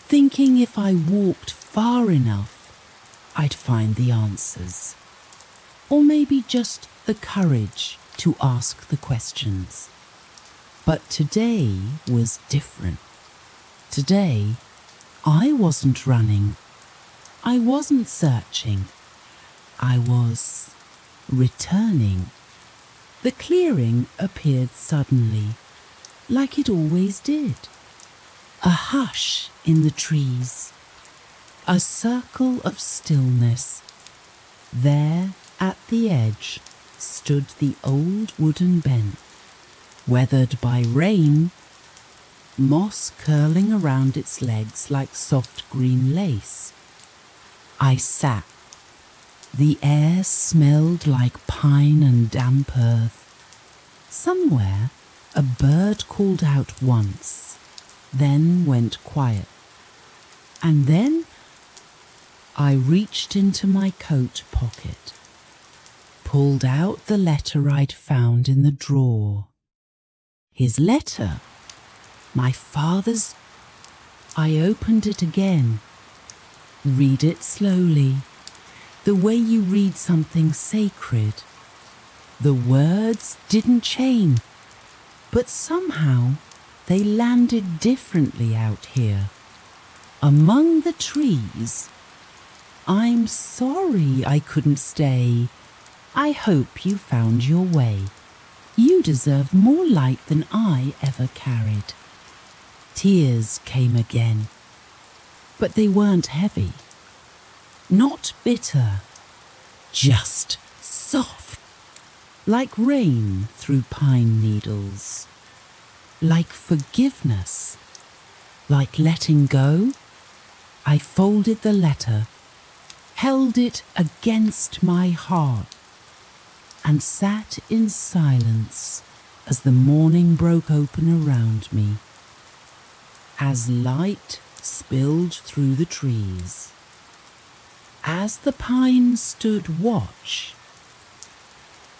thinking if I walked far enough, I'd find the answers, or maybe just the courage to ask the questions. But today was different. Today, I wasn't running. I wasn't searching. I was returning. The clearing appeared suddenly, like it always did. A hush in the trees. A circle of stillness. There, at the edge, stood the old wooden bench, weathered by rain, moss curling around its legs like soft green lace. I sat. The air smelled like pine and damp earth. Somewhere, a bird called out once, then went quiet. And then I reached into my coat pocket, pulled out the letter I'd found in the drawer. His letter, my father's. I opened it again. Read it slowly, the way you read something sacred. The words didn't change, but somehow they landed differently out here. Among the trees. I'm sorry I couldn't stay. I hope you found your way. You deserve more light than I ever carried. Tears came again, but they weren't heavy. Not bitter, just soft, like rain through pine needles, like forgiveness, like letting go. I folded the letter, held it against my heart, and sat in silence as the morning broke open around me, as light spilled through the trees, as the pines stood watch,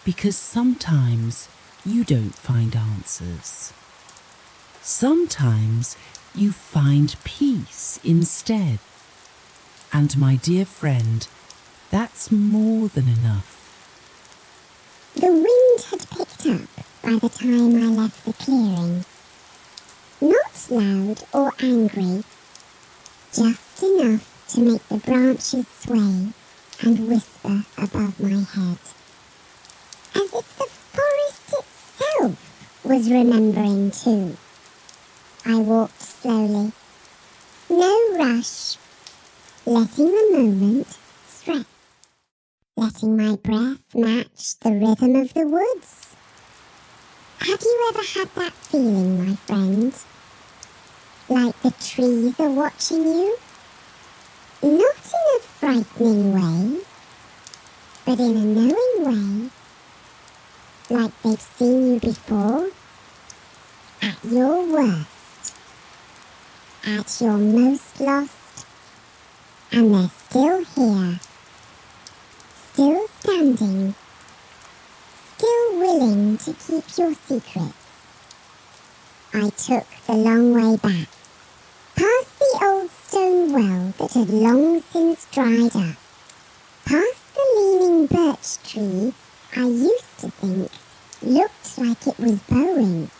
because sometimes you don't find answers. Sometimes you find peace instead. And my dear friend, that's more than enough. The wind had picked up by the time I left the clearing. Not loud or angry, just enough to make the branches sway and whisper above my head, as if the forest itself was remembering too. I walked slowly, no rush, letting the moment stretch, letting my breath match the rhythm of the woods. Have you ever had that feeling, my friend? Like the trees are watching you? Not in a frightening way, but in a knowing way. Like they've seen you before, at your worst, at your most lost, and they're still here, still standing, still willing to keep your secrets. I took the long way back, past the old stone well that had long since dried up, past the leaning birch tree I used to think looked like it was bowing.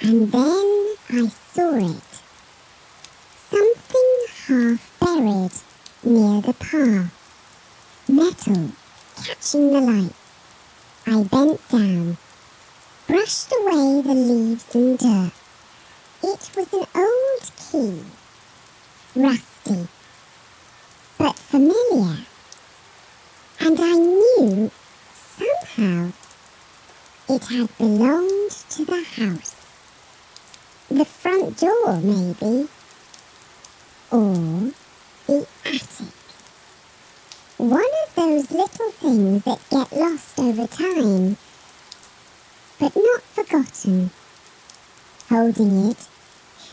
And then I saw it. Something half buried near the path. Metal catching the light. I bent down, brushed away the leaves and dirt. It was an old key, rusty, but familiar. And I knew, somehow, it had belonged to the house. The front door, maybe, or the attic. One of those little things that get lost over time, but not forgotten. Holding it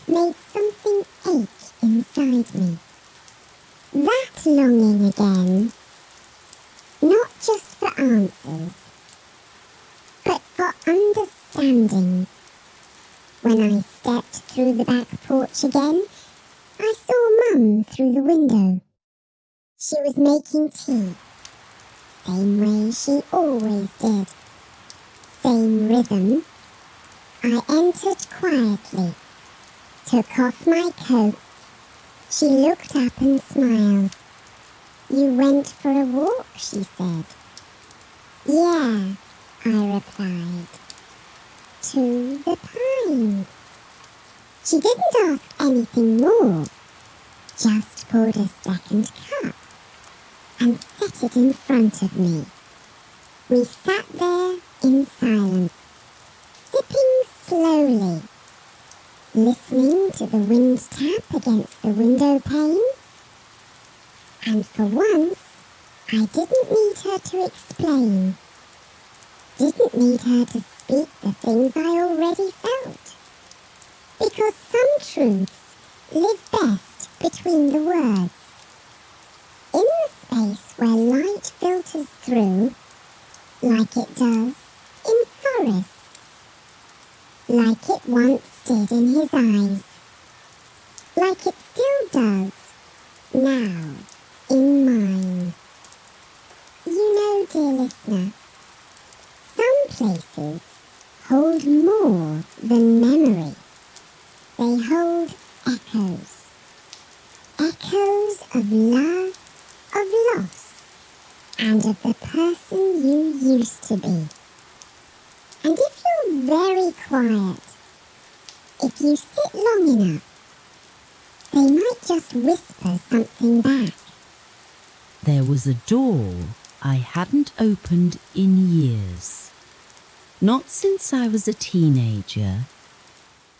made something ache inside me. That longing again, not just for answers, but for understanding. When I stepped through the back porch again, I saw Mum through the window. She was making tea, same way she always did. Same rhythm. I entered quietly, took off my coat. She looked up and smiled. "You went for a walk," she said. "Yeah," I replied. "To the pines." She didn't ask anything more, just poured a second cup and set it in front of me. We sat there in silence, sipping slowly, listening to the wind tap against the window pane. And for once, I didn't need her to explain. Didn't need her to speak the things I already felt. Because some truths live best between the words. In the space where light filters through, like it does in forests, like it once did in his eyes, like it still does now in mine. You know, dear listener, some places hold more than memory. They hold echoes. Echoes of love, of loss, and of the person you used to be. And if you're very quiet, if you sit long enough, they might just whisper something back. There was a door I hadn't opened in years. Not since I was a teenager.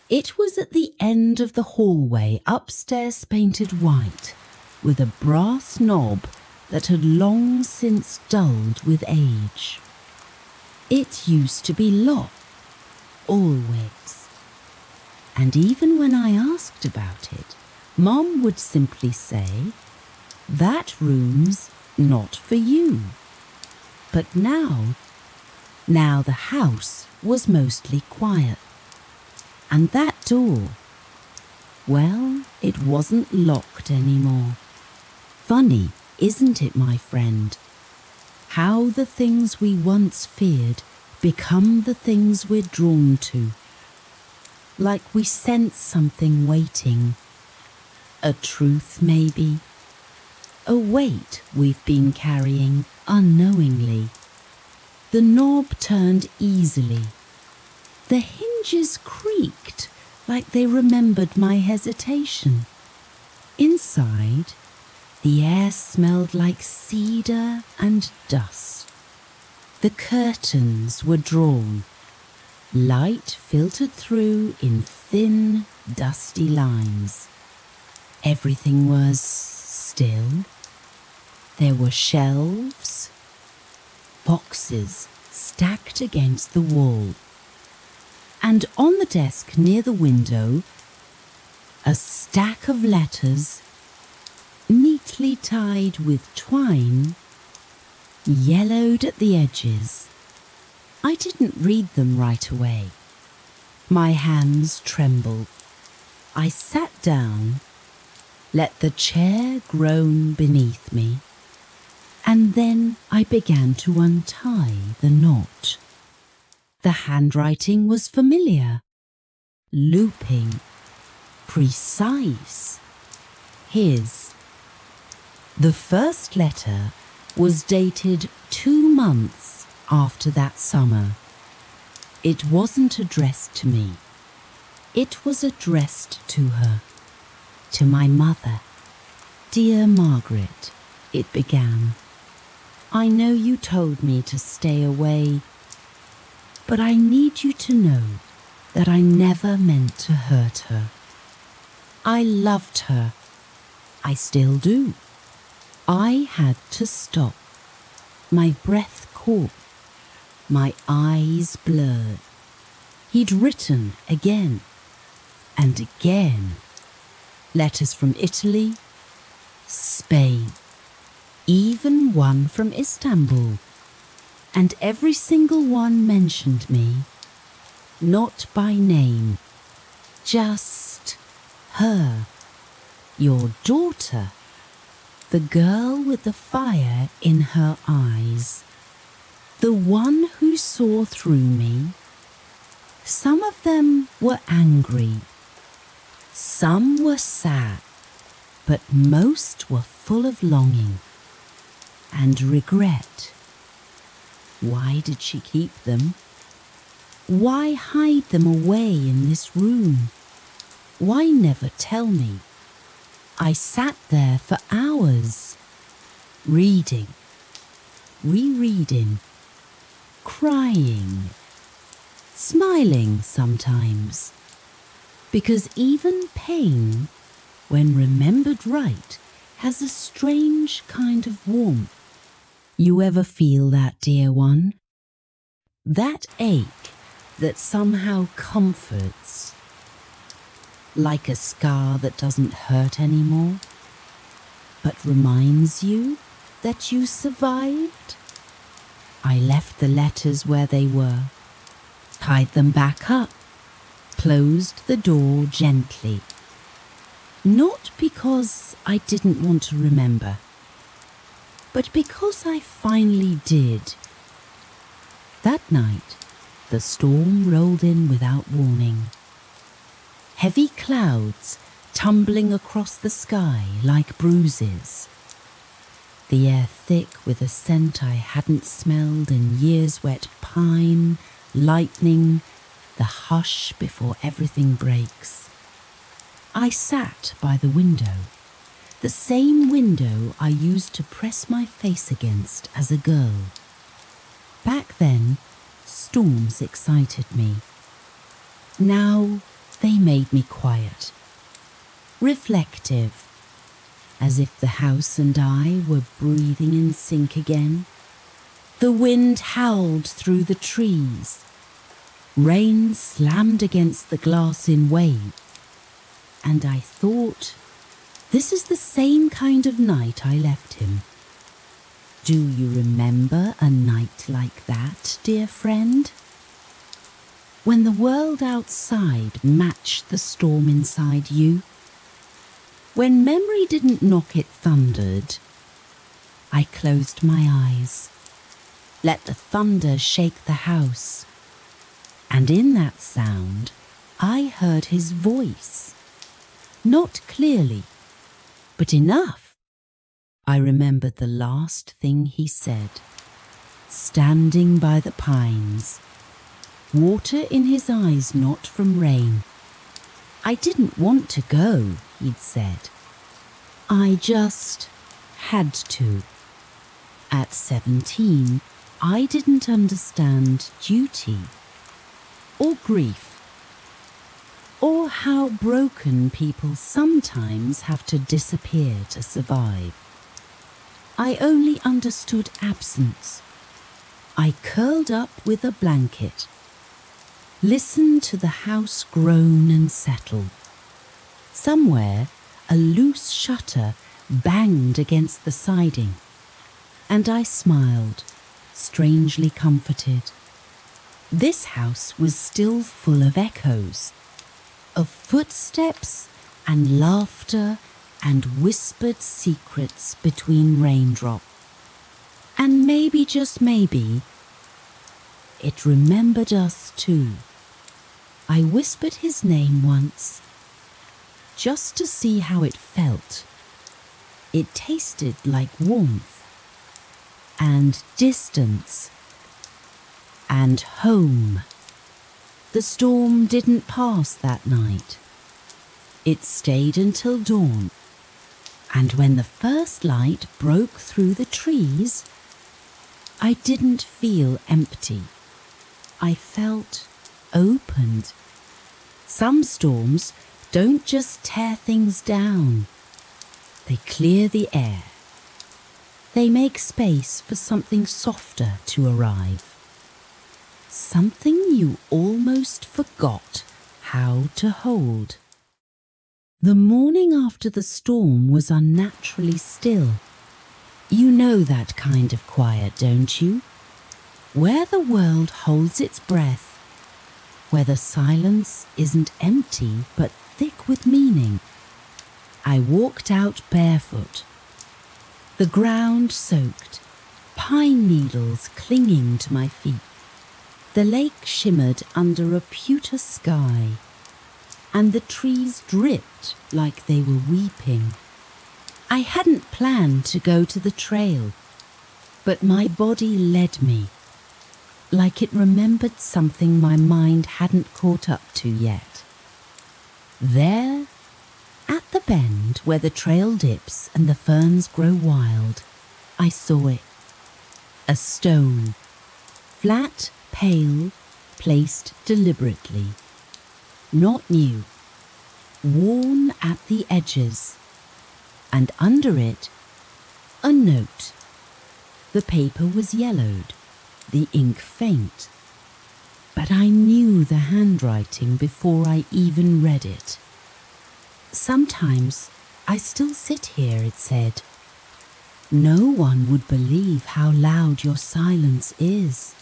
It was at the end of the hallway, upstairs painted white, with a brass knob that had long since dulled with age. It used to be locked, always. And even when I asked about it, Mum would simply say, "That room's not for you." But now the house was mostly quiet. And that door, well, it wasn't locked anymore. Funny, isn't it, my friend? How the things we once feared become the things we're drawn to. Like we sense something waiting. A truth, maybe. a weight we've been carrying unknowingly. The knob turned easily. The hinges creaked like they remembered my hesitation. Inside, the air smelled like cedar and dust. The curtains were drawn. Light filtered through in thin, dusty lines. Everything was still. There were shelves, boxes stacked against the wall, and on the desk near the window, a stack of letters, neatly tied with twine, yellowed at the edges. I didn't read them right away. My hands trembled. I sat down, let the chair groan beneath me, and then I began to untie the knot. The handwriting was familiar, looping, precise. His. The first letter was dated 2 months after that summer. It wasn't addressed to me. It was addressed to her, to my mother. "Dear Margaret," it began. "I know you told me to stay away, but I need you to know that I never meant to hurt her. I loved her. I still do. I had to stop. My breath caught. My eyes blurred." He'd written again and again. Letters from Italy, Spain, even one from Istanbul. And every single one mentioned me, not by name, just her, your daughter, the girl with the fire in her eyes. The one who saw through me. Some of them were angry. Some were sad, but most were full of longing and regret. Why did she keep them? Why hide them away in this room? Why never tell me? I sat there for hours, reading, rereading, crying, smiling sometimes, because even pain, when remembered right, has a strange kind of warmth. You ever feel that, dear one? That ache that somehow comforts, like a scar that doesn't hurt anymore, but reminds you that you survived? I left the letters where they were, tied them back up, closed the door gently. Not because I didn't want to remember, but because I finally did. That night, the storm rolled in without warning. Heavy clouds tumbling across the sky like bruises. The air thick with a scent I hadn't smelled in years, wet pine, lightning, the hush before everything breaks. I sat by the window, the same window I used to press my face against as a girl. Back then, storms excited me. Now they made me quiet, reflective, as if the house and I were breathing in sync again. The wind howled through the trees. Rain slammed against the glass in waves. And I thought, this is the same kind of night I left him. Do you remember a night like that, dear friend? When the world outside matched the storm inside you? When memory didn't knock, it thundered. I closed my eyes, let the thunder shake the house, and in that sound I heard his voice. Not clearly, but enough. I remembered the last thing he said, standing by the pines, water in his eyes not from rain. I didn't want to go, he'd said. I just had to. At 17, I didn't understand duty, or grief, or how broken people sometimes have to disappear to survive. I only understood absence. I curled up with a blanket, listened to the house groan and settle. Somewhere, a loose shutter banged against the siding, and I smiled, strangely comforted. This house was still full of echoes, of footsteps and laughter and whispered secrets between raindrops. And maybe, just maybe, it remembered us too. I whispered his name once, just to see how it felt. It tasted like warmth, and distance, and home. The storm didn't pass that night. It stayed until dawn, and when the first light broke through the trees, I didn't feel empty. I felt opened. Some storms don't just tear things down. They clear the air. They make space for something softer to arrive. Something you almost forgot how to hold. The morning after the storm was unnaturally still. You know that kind of quiet, don't you? Where the world holds its breath, where the silence isn't empty but thick with meaning. I walked out barefoot, the ground soaked, pine needles clinging to my feet. The lake shimmered under a pewter sky, and the trees dripped like they were weeping. I hadn't planned to go to the trail, but my body led me, like it remembered something my mind hadn't caught up to yet. There, at the bend where the trail dips and the ferns grow wild, I saw it. A stone, flat, pale, placed deliberately. Not new, worn at the edges, and under it, a note. The paper was yellowed, the ink faint, but I knew the handwriting before I even read it. Sometimes I still sit here, it said. No one would believe how loud your silence is.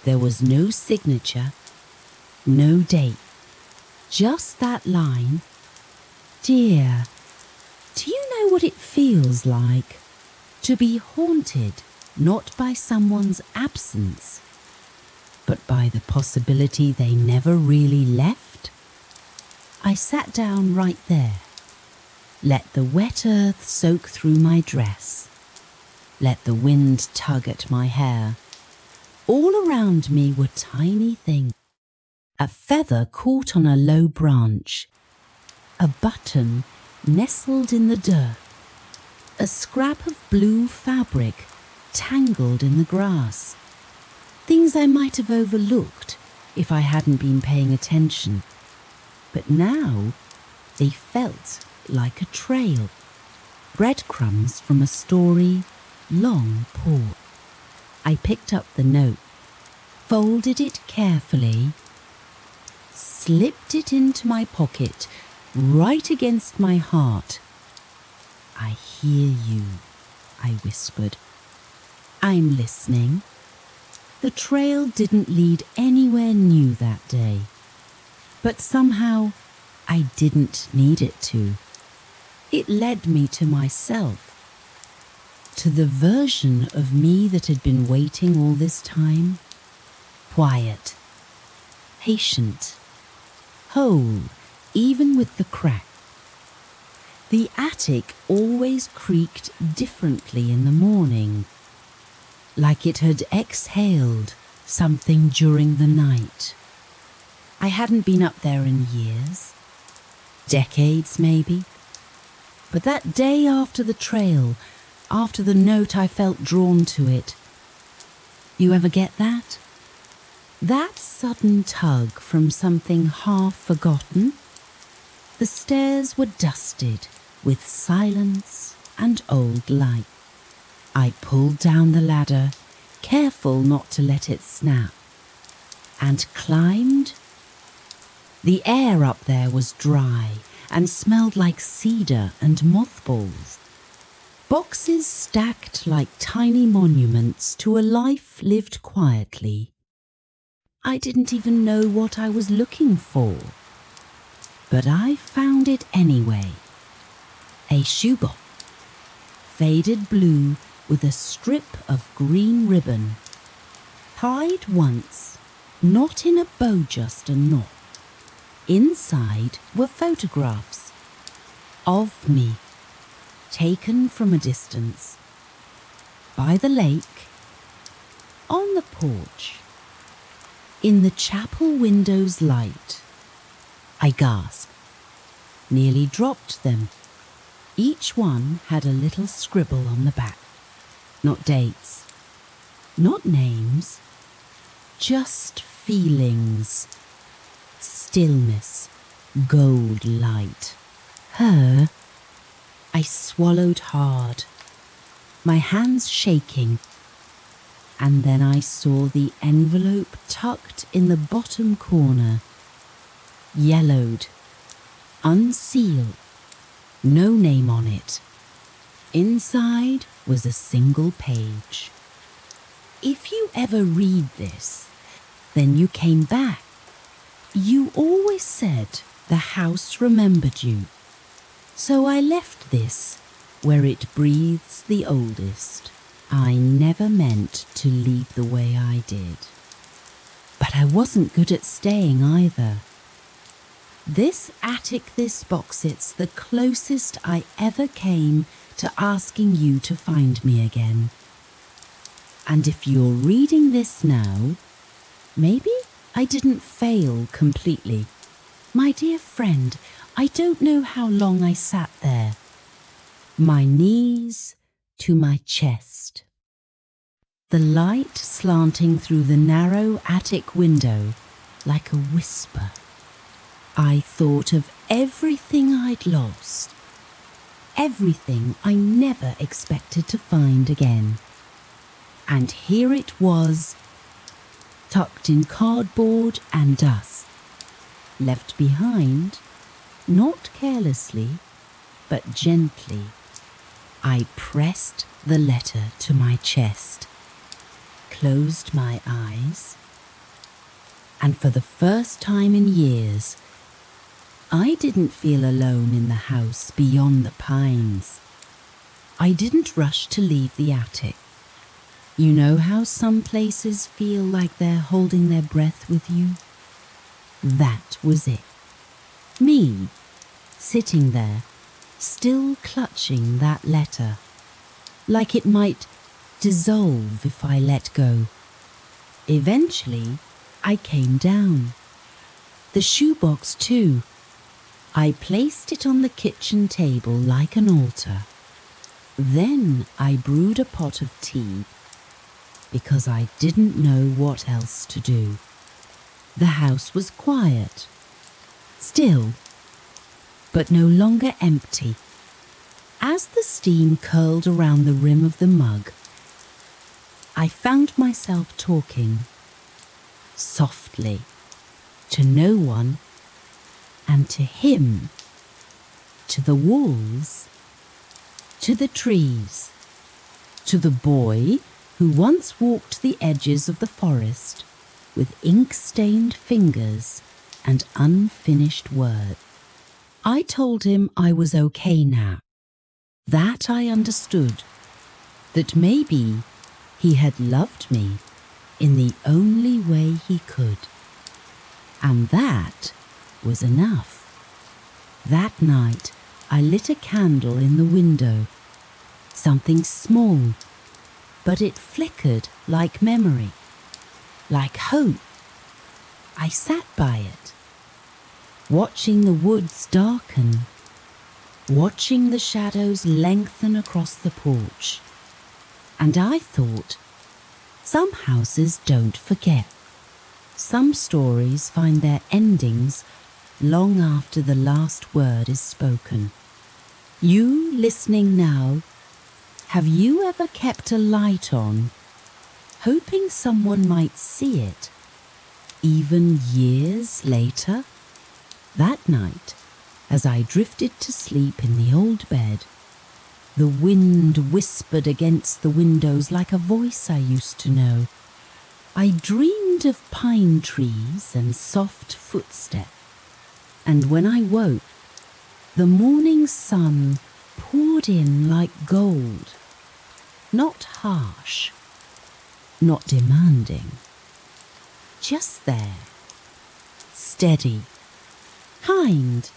There was no signature, no date, just that line. Dear, do you know what it feels like to be haunted not by someone's absence, but by the possibility they never really left? I sat down right there, let the wet earth soak through my dress, let the wind tug at my hair. All around me were tiny things. A feather caught on a low branch, a button nestled in the dirt, a scrap of blue fabric tangled in the grass. Things I might have overlooked if I hadn't been paying attention. But now they felt like a trail, breadcrumbs from a story long poured. I picked up the note, folded it carefully, slipped it into my pocket, right against my heart. I hear you, I whispered. I'm listening. The trail didn't lead anywhere new that day, but somehow I didn't need it to. It led me to myself, to the version of me that had been waiting all this time. Quiet, patient, whole, even with the crack. The attic always creaked differently in the morning, like it had exhaled something during the night. I hadn't been up there in years, decades maybe, but that day after the trail, after the note, I felt drawn to it. You ever get that? That sudden tug from something half forgotten? The stairs were dusted with silence and old light. I pulled down the ladder, careful not to let it snap, and climbed. The air up there was dry and smelled like cedar and mothballs. Boxes stacked like tiny monuments to a life lived quietly. I didn't even know what I was looking for, but I found it anyway. A shoebox, faded blue with a strip of green ribbon, tied once, not in a bow, just a knot. Inside were photographs of me, taken from a distance, by the lake, on the porch, in the chapel window's light. I gasped, nearly dropped them. Each one had a little scribble on the back. Not dates, not names, just feelings. Stillness, gold light. Her. I swallowed hard, my hands shaking, and then I saw the envelope tucked in the bottom corner, yellowed, unsealed, no name on it. Inside was a single page. If you ever read this, then you came back. You always said the house remembered you. So I left this where it breathes the oldest. I never meant to leave the way I did. But I wasn't good at staying either. This attic, this box, it's the closest I ever came to asking you to find me again. And if you're reading this now, maybe I didn't fail completely. My dear friend, I don't know how long I sat there. My knees to my chest. The light slanting through the narrow attic window like a whisper. I thought of everything I'd lost. Everything I never expected to find again. And here it was, tucked in cardboard and dust, left behind, not carelessly, but gently. I pressed the letter to my chest, closed my eyes, and for the first time in years, I didn't feel alone in the house beyond the pines. I didn't rush to leave the attic. You know how some places feel like they're holding their breath with you? That was it. Me, sitting there, still clutching that letter, like it might dissolve if I let go. Eventually, I came down. The shoebox too. I placed it on the kitchen table like an altar. Then I brewed a pot of tea, because I didn't know what else to do. The house was quiet, still, but no longer empty. As the steam curled around the rim of the mug, I found myself talking, softly, to no one, and to him, to the walls, to the trees, to the boy who once walked the edges of the forest with ink-stained fingers and unfinished words. I told him I was okay now, that I understood, that maybe he had loved me in the only way he could. And that was enough. That night, I lit a candle in the window, something small, but it flickered like memory, like hope. I sat by it, watching the woods darken, watching the shadows lengthen across the porch. And I thought, some houses don't forget. Some stories find their endings long after the last word is spoken. You listening now, have you ever kept a light on, hoping someone might see it, even years later? That night, as I drifted to sleep in the old bed, the wind whispered against the windows like a voice I used to know. I dreamed of pine trees and soft footsteps, and when I woke, the morning sun poured in like gold, not harsh, not demanding, just there, steady, kind.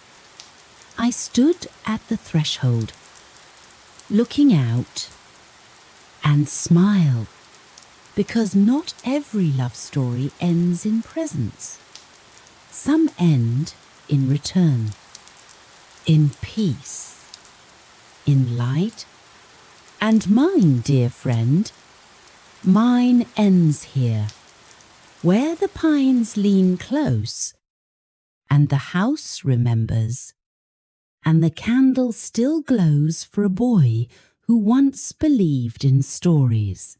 I stood at the threshold, looking out, and smiled, because not every love story ends in presents. Some end in return, in peace, in light. And mine, dear friend, mine ends here, where the pines lean close, and the house remembers, and the candle still glows for a boy who once believed in stories.